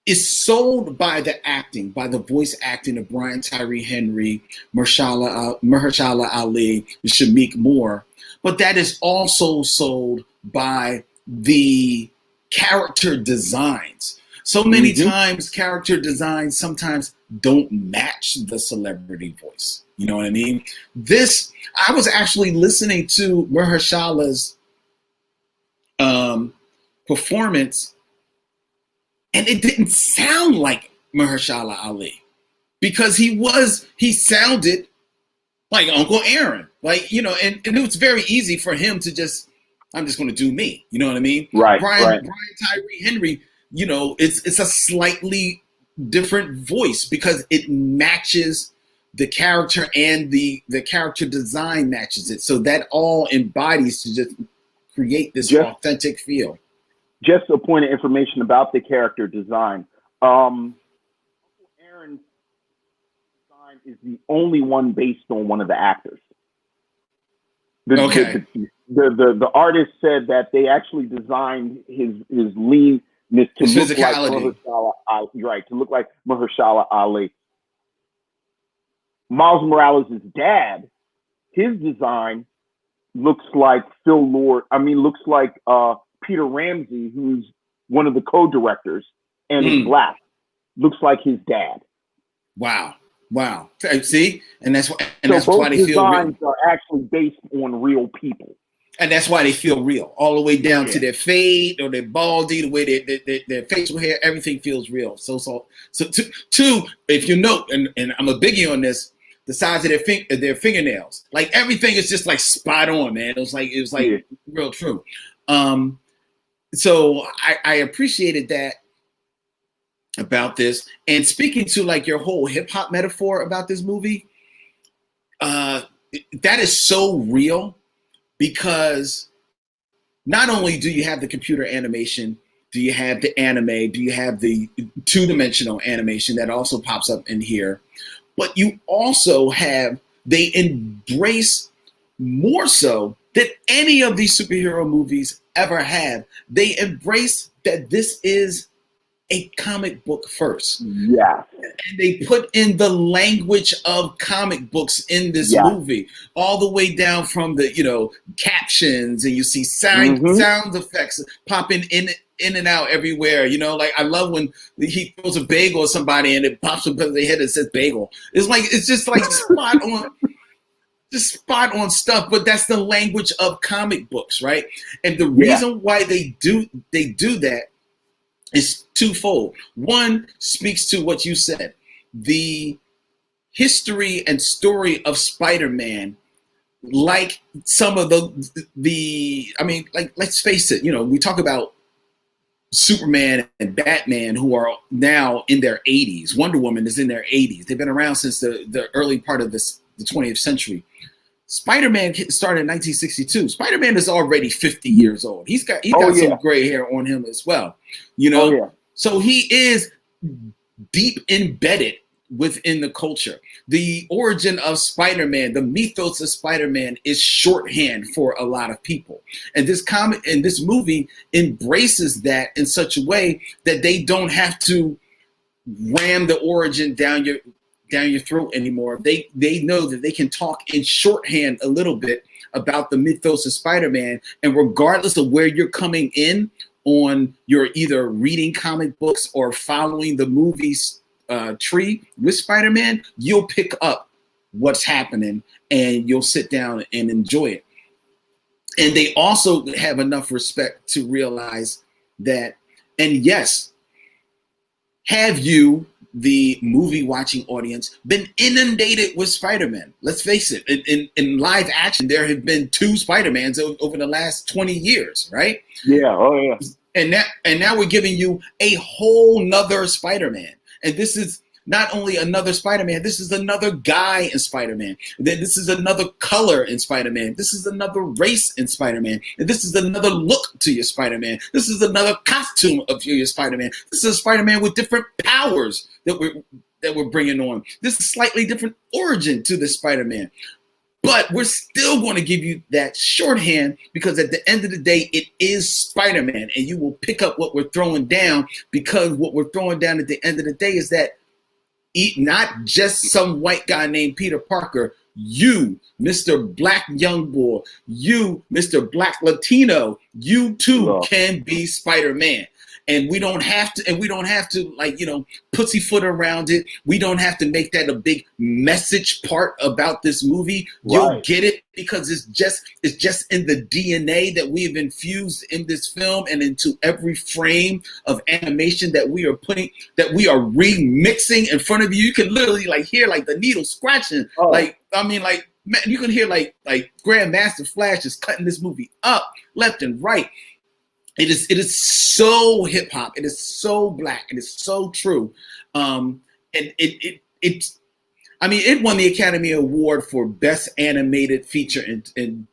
is sold by the acting, by the voice acting of Brian Tyree Henry, Mahershala Ali, Shameik Moore, but that is also sold by the character designs. So many times character designs sometimes don't match the celebrity voice. You know what I mean? I was actually listening to Mahershala's performance, and it didn't sound like Mahershala Ali, because he sounded like Uncle Aaron, and it was very easy for him to I'm just going to do me. You know what I mean? Right. Brian Tyree Henry, it's a slightly different voice because it matches the character, and the character design matches it. So that all embodies to just create this authentic feel. Just a point of information about the character design. Aaron's design is the only one based on one of the actors. The artist said that they actually designed his leanness to look like Mahershala Ali. Right, to look like Mahershala Ali. Miles Morales' dad, his design looks like looks like Peter Ramsey, who's one of the co-directors and is black. Looks like his dad. Wow. See, and that's why they feel real. Are actually based on real people, and that's why they feel real, all the way down to their fade or their baldy, the way their facial hair, everything feels real. So two, if you note, and I'm a biggie on this, the size of their fingernails, like everything is just like spot on, man. It was like real true. So I appreciated that about this. And speaking to like your whole hip hop metaphor about this movie, that is so real, because not only do you have the computer animation, do you have the anime, do you have the 2-dimensional animation that also pops up in here, but you also have, they embrace more so than any of these superhero movies ever have. They embrace that this is a comic book first. Yeah. And they put in the language of comic books in this movie, all the way down from the, captions, and you see sound effects popping in and out everywhere. Like I love when he throws a bagel at somebody and it pops up because their head that says bagel. It's just like spot on. Just spot on stuff, but that's the language of comic books, right? And the reason why they do that is twofold. One speaks to what you said, the history and story of Spider-Man, like some of let's face it, we talk about Superman and Batman, who are now in their 80s. Wonder Woman is in their 80s. They've been around since the early part of the 20th century. Spider-Man started in 1962. Spider-Man is already 50 years old. He's got some gray hair on him as well. So he is deep embedded within the culture. The origin of Spider-Man, the mythos of Spider-Man, is shorthand for a lot of people. And this movie embraces that in such a way that they don't have to ram the origin down your throat anymore. They know that they can talk in shorthand a little bit about the mythos of Spider-Man, and regardless of where you're coming in on your either reading comic books or following the movies tree with Spider-Man, you'll pick up what's happening and you'll sit down and enjoy it. And they also have enough respect to realize that, and yes, have you, the movie watching audience, been inundated with Spider-Man? Let's face it, in live action, there have been 2 Spider-Mans over the last 20 years, right? Yeah. Oh yeah. And now we're giving you a whole nother Spider-Man. And this is not only another Spider-Man, this is another guy in Spider-Man. Then this is another color in Spider-Man. This is another race in Spider-Man. And this is another look to your Spider-Man. This is another costume of your Spider-Man. This is a Spider-Man with different powers that we're bringing on. This is slightly different origin to this Spider-Man. But we're still going to give you that shorthand because at the end of the day, it is Spider-Man, and you will pick up what we're throwing down, because what we're throwing down at the end of the day is that not just some white guy named Peter Parker, you, Mr. Black Young Boy, you, Mr. Black Latino, you too can be Spider-Man. And we don't have to, like, pussyfoot around it. We don't have to make that a big message part about this movie. Right. You'll get it because it's just in the DNA that we have infused in this film and into every frame of animation that we are remixing in front of you. You can literally hear the needle scratching. Oh. Man, you can hear like Grandmaster Flash is cutting this movie up left and right. It is so hip hop. It is so black. It is so true. And it won the Academy Award for Best Animated Feature in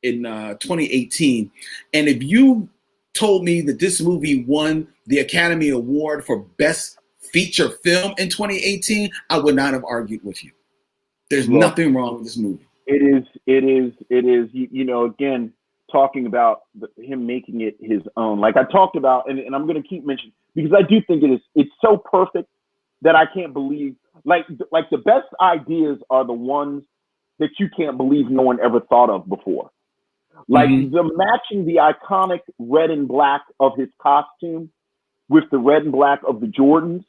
2018. And if you told me that this movie won the Academy Award for Best Feature Film in 2018, I would not have argued with you. There's nothing wrong with this movie. It is. Again, talking about him making it his own. Like I talked about, and I'm going to keep mentioning, because I do think it's so perfect that I can't believe, like the best ideas are the ones that you can't believe no one ever thought of before. Like the matching the iconic red and black of his costume with the red and black of the Jordans.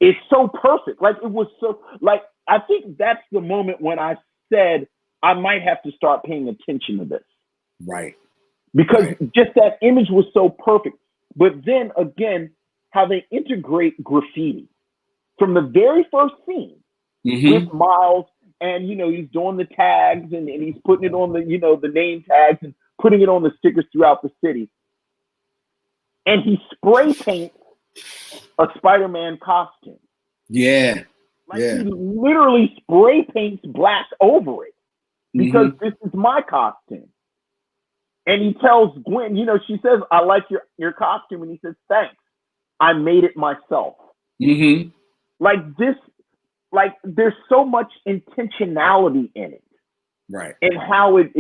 It's so perfect. Like it was so, like, I think that's the moment when I said I might have to start paying attention to this. Right. Because just that image was so perfect. But then again, how they integrate graffiti from the very first scene with Miles, and he's doing the tags and he's putting it on the the name tags and putting it on the stickers throughout the city. And he spray paints a Spider-Man costume. Yeah. He literally spray paints black over it because this is my costume. And he tells Gwen, she says, "I like your costume," and he says, "Thanks. I made it myself." Like this, there's so much intentionality in it, right? And how it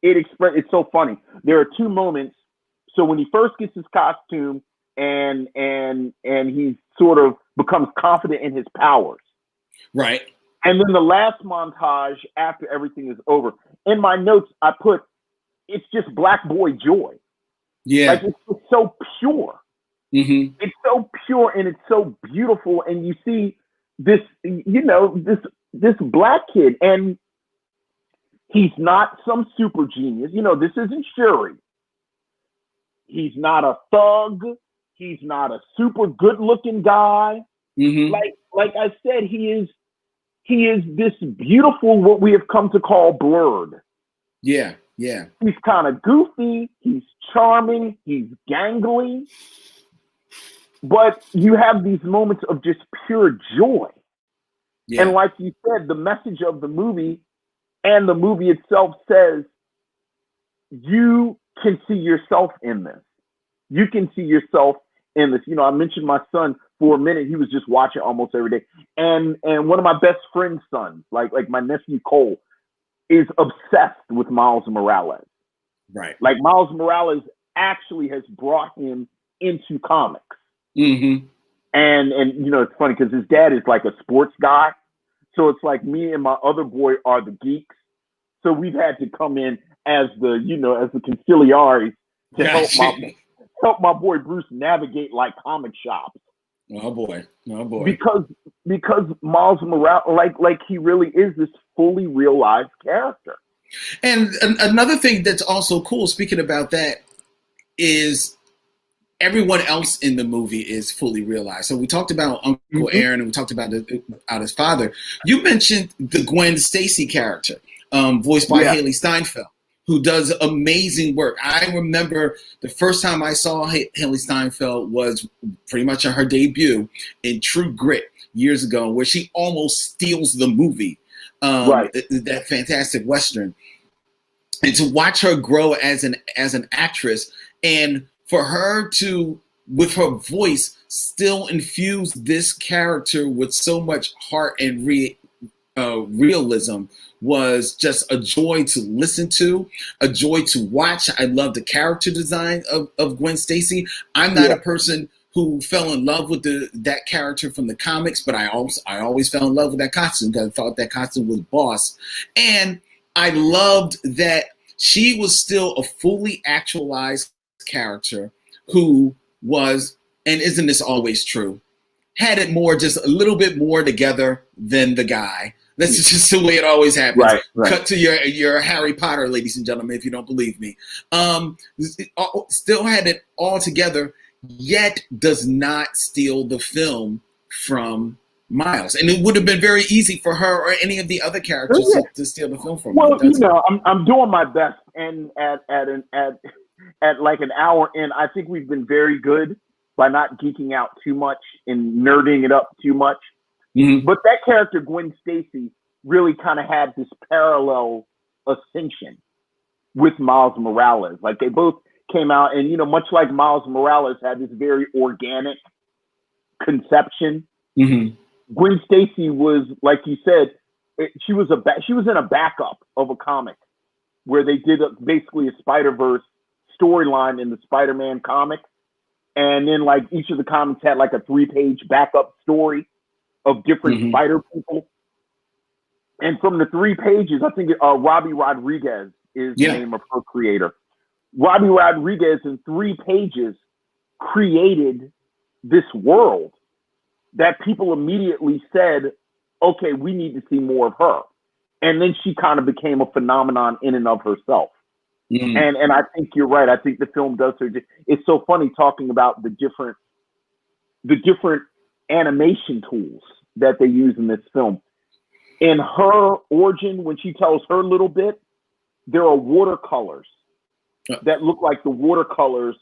express. It's so funny. There are 2 moments. So when he first gets his costume, and he sort of becomes confident in his powers, right? And then the last montage after everything is over. In my notes, I put, it's just black boy joy. Yeah. Like it's so pure. It's so pure and it's so beautiful. And you see this, this black kid, and he's not some super genius. This isn't Shuri. He's not a thug. He's not a super good looking guy. Like I said, he is this beautiful, what we have come to call blurred. Yeah. He's kind of goofy. He's charming. He's gangly. But you have these moments of just pure joy. Yeah. And like you said, the message of the movie and the movie itself says, you can see yourself in this. You can see yourself in this. I mentioned my son for a minute. He was just watching almost every day. And one of my best friend's sons, like my nephew Cole, is obsessed with Miles Morales. Right. Like Miles Morales actually has brought him into comics. And it's funny because his dad is like a sports guy. So it's like me and my other boy are the geeks. So we've had to come in as the conciliaries to help my boy Bruce navigate like comic shops. Oh boy. Because Miles Morales, like he really is this fully realized character. And another thing that's also cool, speaking about that, is everyone else in the movie is fully realized. So we talked about Uncle Mm-hmm. Aaron, and we talked about his father. You mentioned the Gwen Stacy character, voiced by Yeah. Haley Steinfeld, who does amazing work. I remember the first time I saw Haley Steinfeld was pretty much on her debut in True Grit years ago, where she almost steals the movie, Right. that fantastic Western. And to watch her grow as an actress, and for her to, with her voice, still infuse this character with so much heart and realism, was just a joy to listen to, a joy to watch. I love the character design of Gwen Stacy. I'm not Yeah. a person who fell in love with that character from the comics, but I always fell in love with that costume because I thought that costume was boss. And I loved that she was still a fully actualized character who was, and isn't this always true, had it more, just a little bit more together than the guy. That's just the way it always happens. Right. Right. Cut to your Harry Potter, ladies and gentlemen, if you don't believe me. Still had it all together, yet does not steal the film from Miles. And it would have been very easy for her or any of the other characters to steal the film from. Well, I'm doing my best, and at like an hour in, I think we've been very good by not geeking out too much and nerding it up too much. Mm-hmm. But that character, Gwen Stacy, really kind of had this parallel ascension with Miles Morales. Like they both came out, and much like Miles Morales had this very organic conception. Mm-hmm. Gwen Stacy was, like you said, she was in a backup of a comic where they did basically a Spider-Verse storyline in the Spider-Man comic, and then like each of the comics had like a 3-page backup story of different Mm-hmm. spider people. And from the 3 pages, I think Robbie Rodriguez is the name of her creator. Robbie Rodriguez in 3 pages created this world that people immediately said, okay, we need to see more of her. And then she kind of became a phenomenon in and of herself. Mm-hmm. And I think you're right. I think the film does her. It's so funny talking about the different animation tools that they use in this film. In her origin, when she tells her little bit, there are watercolors that look like the watercolors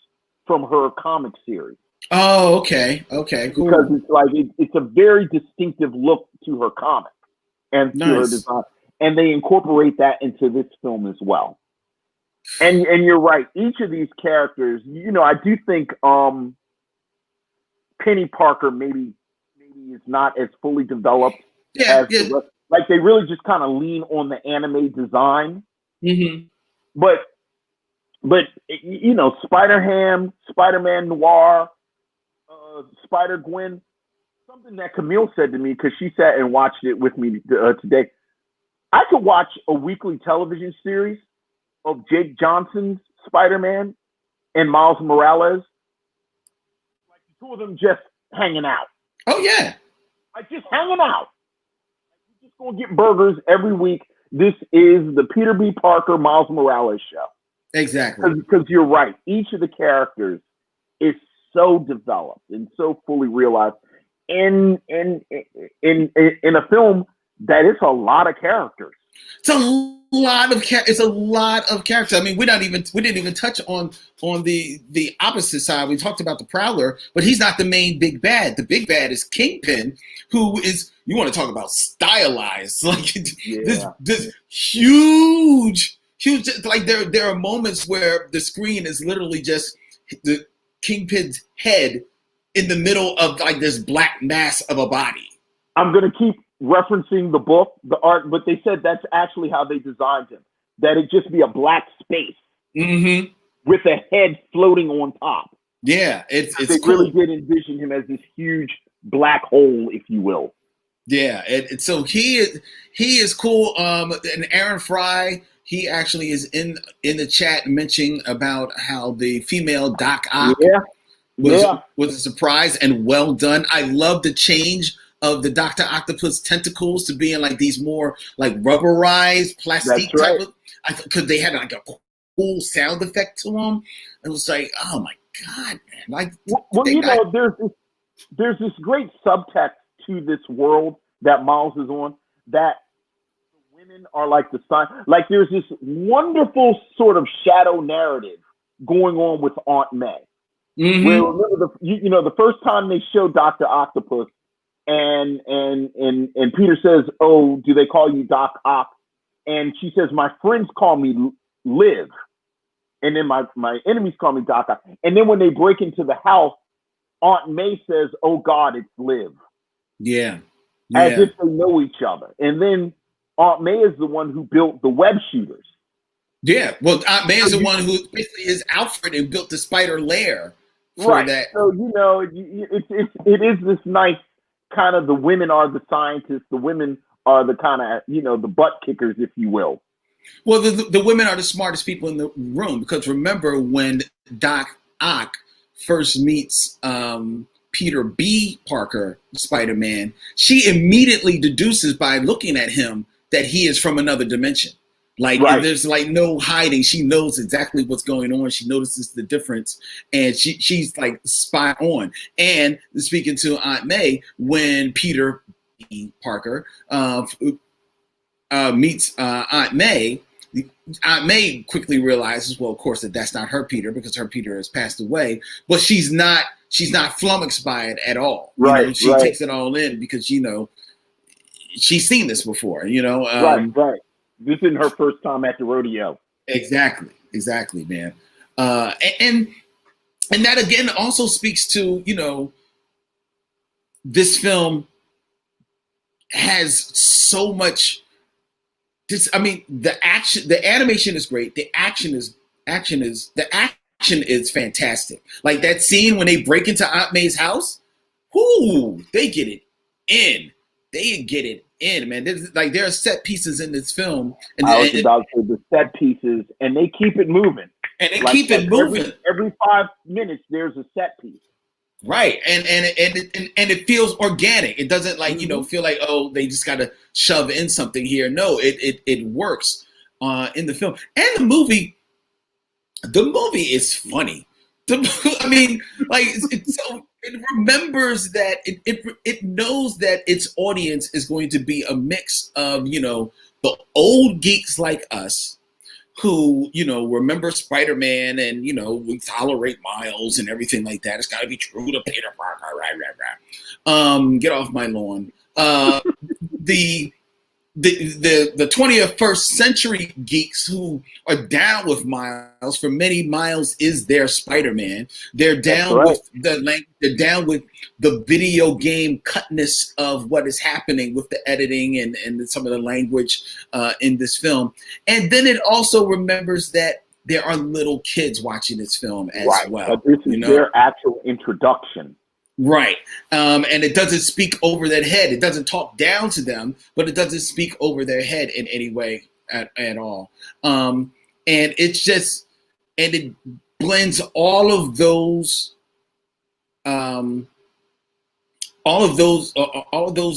from her comic series. Oh, okay. Okay, cool. Because it's like it's a very distinctive look to her comic and to her design, and they incorporate that into this film as well. And you're right. Each of these characters, I do think Penny Parker maybe is not as fully developed as the rest. Like they really just kind of lean on the anime design. Mm-hmm. But Spider-Ham, Spider-Man Noir, Spider-Gwen, something that Camille said to me, because she sat and watched it with me today. I could watch a weekly television series of Jake Johnson's Spider-Man and Miles Morales, like the two of them just hanging out. Oh, yeah. Like just hanging out. We're just going to get burgers every week. This is the Peter B. Parker, Miles Morales show. Exactly. Because you're right. Each of the characters is so developed and so fully realized in a film that is a lot of characters. It's a lot of characters. I mean, we didn't even touch on the opposite side. We talked about the Prowler, but he's not the main big bad. The big bad is Kingpin, who is, you want to talk about stylized, like this huge. Like there are moments where the screen is literally just the Kingpin's head in the middle of like this black mass of a body. I'm gonna keep referencing the book, the art, but they said that's actually how they designed him. That it just be a black space with a head floating on top. Yeah, it's they cool. Really did envision him as this huge black hole, if you will. Yeah, so he is cool. And Aaron Fry, he actually is in the chat mentioning about how the female Doc Ock was a surprise and well done. I love the change of the Dr. Octopus tentacles to being like these more like rubberized plastic type of. because they had like a cool sound effect to them. It was like, oh my god, man! Like, well, there's this great subtext to this world that Miles is on, that women are like the sign. Like, there's this wonderful sort of shadow narrative going on with Aunt May. Mm-hmm. Where, remember, the first time they show Dr. Octopus, and Peter says, "Oh, do they call you Doc Ock?" And she says, "My friends call me Liv, and then my enemies call me Doc Ock." And then when they break into the house, Aunt May says, "Oh God, it's Liv." Yeah. As if they know each other. And then Aunt May is the one who built the web shooters. Yeah. Well, Aunt May is the one who basically is Alfred and built the spider lair for that. So, it is this nice kind of, the women are the scientists, the women are the kind of, the butt kickers, if you will. Well, the women are the smartest people in the room, because remember when Doc Ock first meets Peter B. Parker, Spider-Man, she immediately deduces by looking at him that he is from another dimension. Like, there's like no hiding. She knows exactly what's going on. She notices the difference, and she's like spot on. And speaking to Aunt May, when Peter B. Parker meets Aunt May quickly realizes, well, of course, that's not her Peter, because her Peter has passed away. But she's not flummoxed by it at all. She takes it all in, because she's seen this before. Right. This isn't her first time at the rodeo. Exactly, man. And that again also speaks to, this film has so much. The animation is great. The action is fantastic. Like that scene when they break into Aunt May's house, they get it in. Man. There are set pieces in this film, and I was about to say the set pieces, and they keep it moving. Every 5 minutes, there's a set piece. Right, and it feels organic. It doesn't feel like, oh, they just got to shove in something here. No, it works in the film, and the movie. The movie is funny. It remembers that it knows that its audience is going to be a mix of the old geeks like us, who remember Spider-Man, and we tolerate Miles and everything like that. It's got to be true to Peter Parker, right. Get off my lawn. The 21st century geeks who are down with Miles. For many, Miles is their Spider-Man. They're down with the language. They're down with the video game cutness of what is happening with the editing and some of the language in this film. And then it also remembers that there are little kids watching this film as well. This is their actual introduction. Right. And it doesn't speak over their head. It doesn't talk down to them, but it doesn't speak over their head in any way at all. And it blends all of those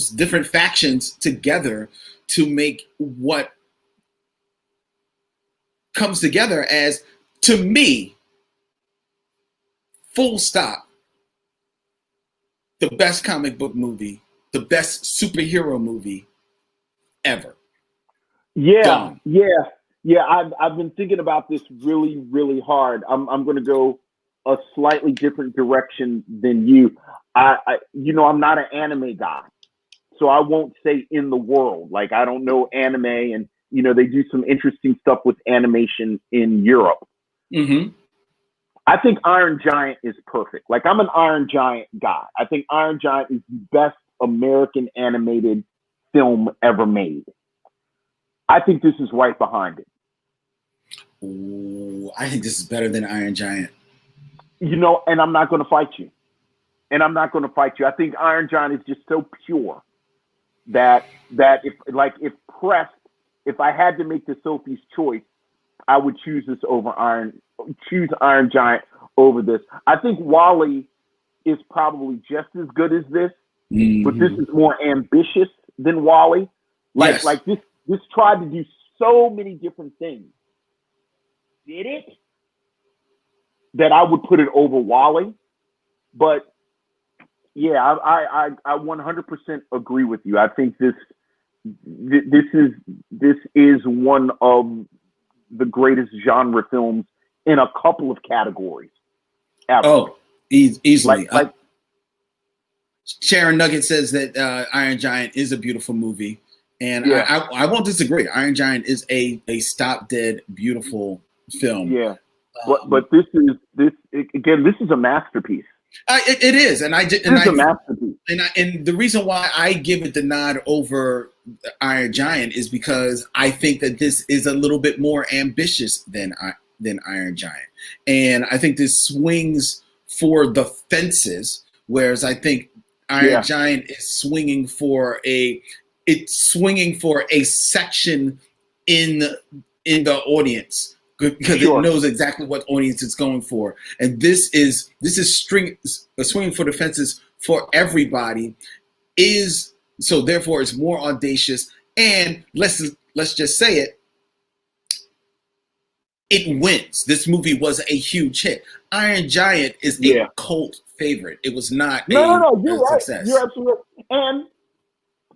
different factions together to make what comes together as, to me, full stop, the best comic book movie, the best superhero movie ever. Yeah. I've been thinking about this really, really hard. I'm going to go a slightly different direction than you. I'm not an anime guy, so I won't say in the world. Like, I don't know anime, and they do some interesting stuff with animation in Europe. Mm-hmm. I think Iron Giant is perfect. Like, I'm an Iron Giant guy. I think Iron Giant is the best American animated film ever made. I think this is right behind it. Ooh, I think this is better than Iron Giant. And I'm not going to fight you. I think Iron Giant is just so pure that if pressed, if I had to make the Sophie's choice, I would choose Iron Giant over this. I think WALL-E is probably just as good as this, but this is more ambitious than WALL-E. Like this tried to do so many different things. did it, that I would put it over Wally. But yeah, I 100% agree with you. I think this is one of the greatest genre films in a couple of categories ever. Oh, easily. Like Sharon Nugget says that Iron Giant is a beautiful movie, and yeah. I won't disagree. Iron Giant is a stop dead beautiful film. Yeah, but this is a masterpiece. It is, and This is a masterpiece. And the reason why I give it the nod over Iron Giant is because I think that this is a little bit more ambitious than Iron Giant, and I think this swings for the fences, whereas I think Iron Giant is swinging for a section in the audience, because it knows exactly what audience it's going for, and this is swinging for the fences for everybody. So therefore it's more audacious, and let's just say it wins. This movie was a huge hit. Iron Giant is a cult favorite. It was not No, you're right. Success. You're absolutely right. And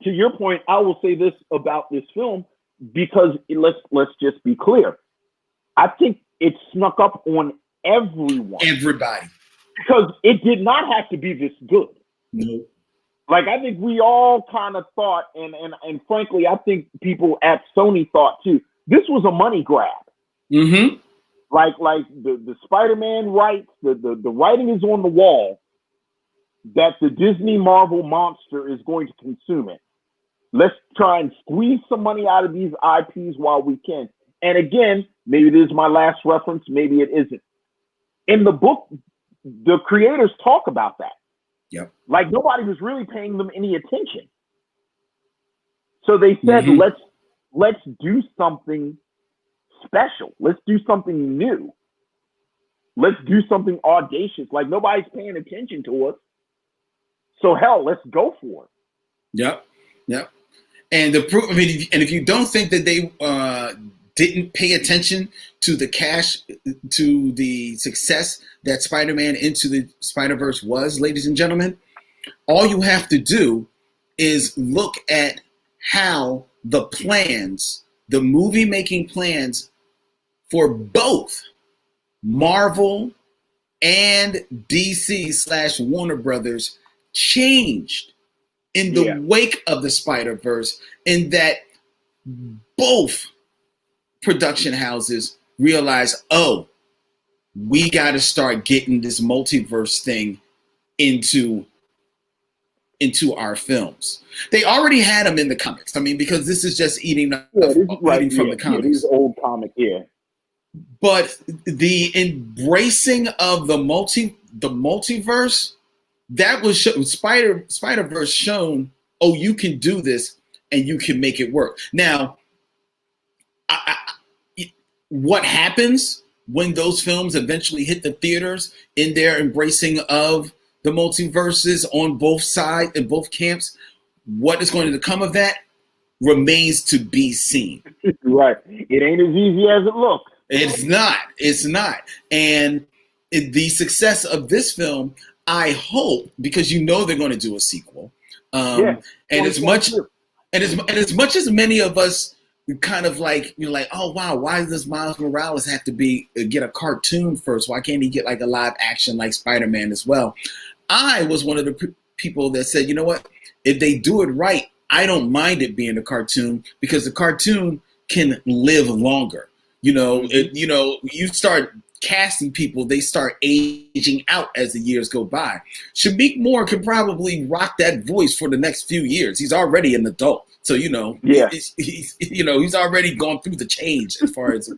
to your point, I will say this about this film, because let's just be clear. I think it snuck up on everyone. Everybody. Because it did not have to be this good. No. Like, I think we all kind of thought, and frankly, I think people at Sony thought too, this was a money grab. Mm-hmm. Like the Spider-Man rights, the writing is on the wall that the Disney Marvel monster is going to consume it. Let's try and squeeze some money out of these IPs while we can. And again, maybe this is my last reference, maybe it isn't. In the book, the creators talk about that. Yep. Like, nobody was really paying them any attention. So they said, let's do something special. Let's do something new. Let's do something audacious. Like, nobody's paying attention to us. So hell, let's go for it. Yep. And the proof, and if you don't think that they didn't pay attention to the success that Spider-Man Into the Spider-Verse was, ladies and gentlemen, all you have to do is look at how the movie-making plans for both Marvel and DC / Warner Brothers changed in the wake of the Spider-Verse, in that both production houses realized, oh, we got to start getting this multiverse thing into our films. They already had them in the comics. Because this is just eating from the comics. These old comic, But the embracing of the multiverse, that was Spider-Verse shown, oh, you can do this and you can make it work. Now, what happens when those films eventually hit the theaters in their embracing of the multiverses on both sides, in both camps, what is going to come of that remains to be seen. Right. It ain't as easy as it looks. It's not. And the success of this film, I hope, because they're going to do a sequel. And as much as many of us kind of like, oh wow, why does Miles Morales have to get a cartoon first? Why can't he get like a live action like Spider-Man as well? I was one of the people that said, you know what, if they do it right, I don't mind it being a cartoon, because the cartoon can live longer. You start casting people, they start aging out as the years go by. Shameik Moore can probably rock that voice for the next few years. He's already an adult. So, he's already gone through the change as far as.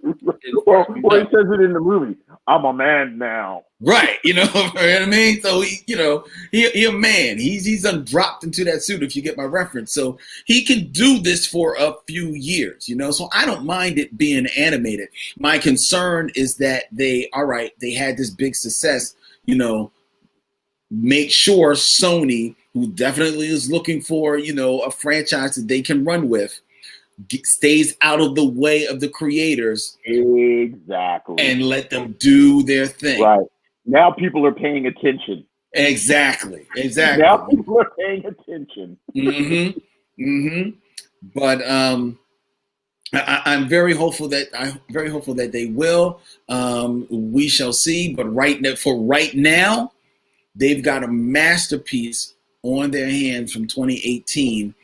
Well, he says it in the movie. I'm a man now. Right. You know what I mean? So, he a man. He's dropped into that suit, if you get my reference. So he can do this for a few years, So I don't mind it being animated. My concern is that they had this big success, make sure Sony, who definitely is looking for, a franchise that they can run with, stays out of the way of the creators Exactly. and let them do their thing. Right. Now people are paying attention. Exactly. Now people are paying attention. But I'm very hopeful that they will. We shall see. But right now, they've got a masterpiece on their hands from 2018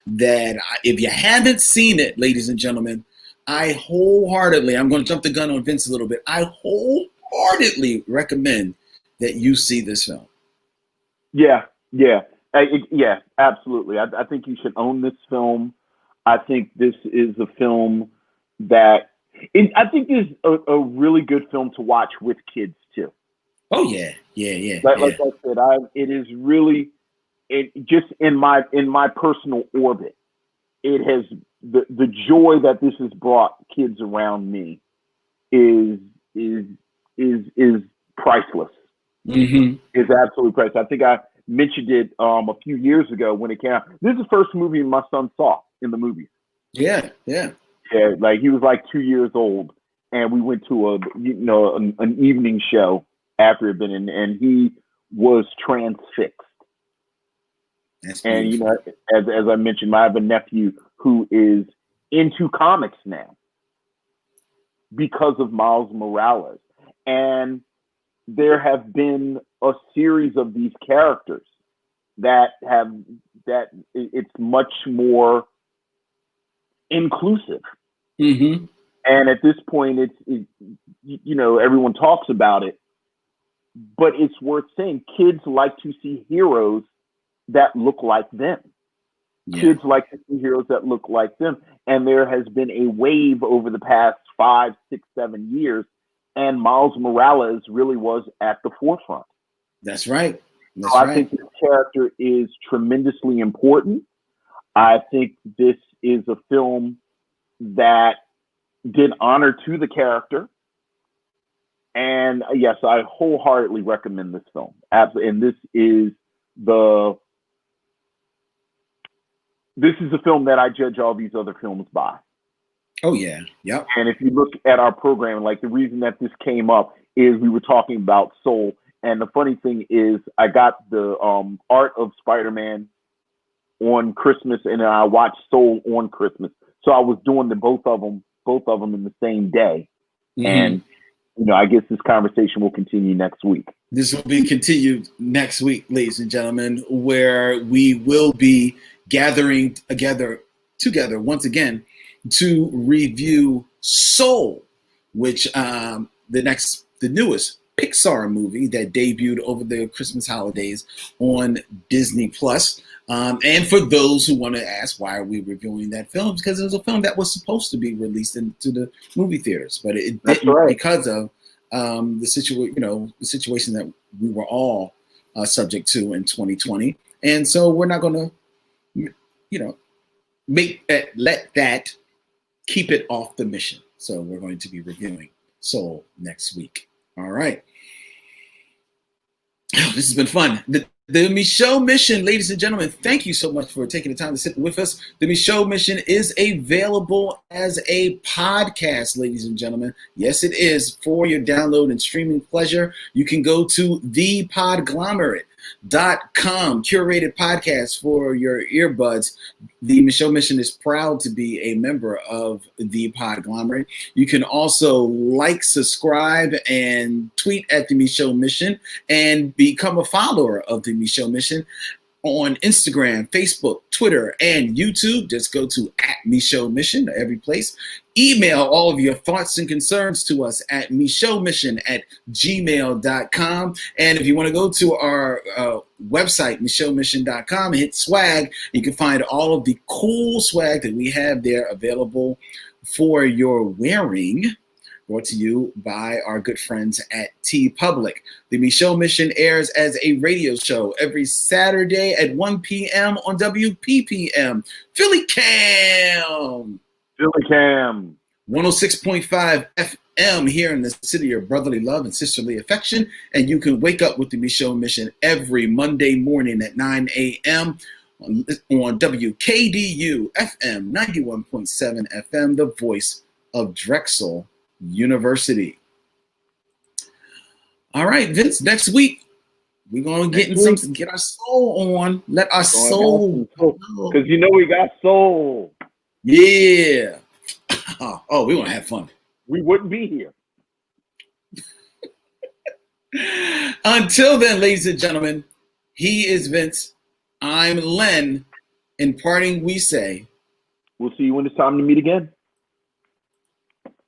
that if you haven't seen it, ladies and gentlemen, I'm going to jump the gun on Vince a little bit. I wholeheartedly recommend that you see this film. Yeah, absolutely. I think you should own this film. I think this is a film that I think is a really good film to watch with kids too. Oh yeah. Like I said, it is really just in my personal orbit. It has the joy that this has brought kids around me is priceless. Is absolutely priceless. I think I mentioned it a few years ago when it came out. This is the first movie my son saw in the movies. Yeah. Like he was like 2 years old, and we went to an evening show after it had been in, and he was transfixed. And as I mentioned, I have a nephew who is into comics now because of Miles Morales, and there have been a series of these characters that it's much more inclusive. And at this point, everyone talks about it, but it's worth saying kids like to see heroes that look like them. Yeah. Kids like to see heroes that look like them. And there has been a wave over the past 5, 6, 7 years, and Miles Morales really was at the forefront. That's right. I think this character is tremendously important. I think this is a film that did honor to the character. And yes, I wholeheartedly recommend this film. Absolutely. And this is a film that I judge all these other films by. Oh yeah. Yep. And if you look at our program, like the reason that this came up is we were talking about Soul. And the funny thing is I got the art of Spider-Man on Christmas, and I watched Soul on Christmas. So I was doing both of them in the same day. And I guess this conversation will continue next week. This will be continued next week, ladies and gentlemen, where we will be gathering together once again to review Soul, which the newest Pixar movie that debuted over the Christmas holidays on Disney Plus. And for those who want to ask, why are we reviewing that film? Because it was a film that was supposed to be released into the movie theaters, but it didn't because of the situation that we were all subject to in 2020. And so we're not going to, let that keep it off the mission. So we're going to be reviewing Soul next week. All right. Oh, this has been fun. The Micheaux Mission, ladies and gentlemen, thank you so much for taking the time to sit with us. The Micheaux Mission is available as a podcast, ladies and gentlemen. Yes, it is, for your download and streaming pleasure. You can go to thepodglomerate.com, curated podcast for your earbuds. The Micheaux Mission is proud to be a member of the Podglomerate. You can also like, subscribe, and tweet at the Micheaux Mission and become a follower of the Micheaux Mission on Instagram, Facebook, Twitter, and YouTube. Just go to @Micheaux Mission, every place. Email all of your thoughts and concerns to us at micheauxmission@gmail.com. And if you want to go to our website, micheauxmission.com, and hit swag, you can find all of the cool swag that we have there available for your wearing. Brought to you by our good friends at TeePublic. The Micheaux Mission airs as a radio show every Saturday at 1 p.m. on WPPM. Philly Cam. 106.5 FM here in the city of brotherly love and sisterly affection. And you can wake up with the Micheaux Mission every Monday morning at 9 a.m. on WKDU FM 91.7 FM, the voice of Drexel University. All right, Vince, next week we're going to get our soul on. Let our soul go. Because you know we got soul. Yeah. Oh, we want to have fun. We wouldn't be here. Until then, ladies and gentlemen, he is Vince. I'm Len. In parting, we say, we'll see you when it's time to meet again.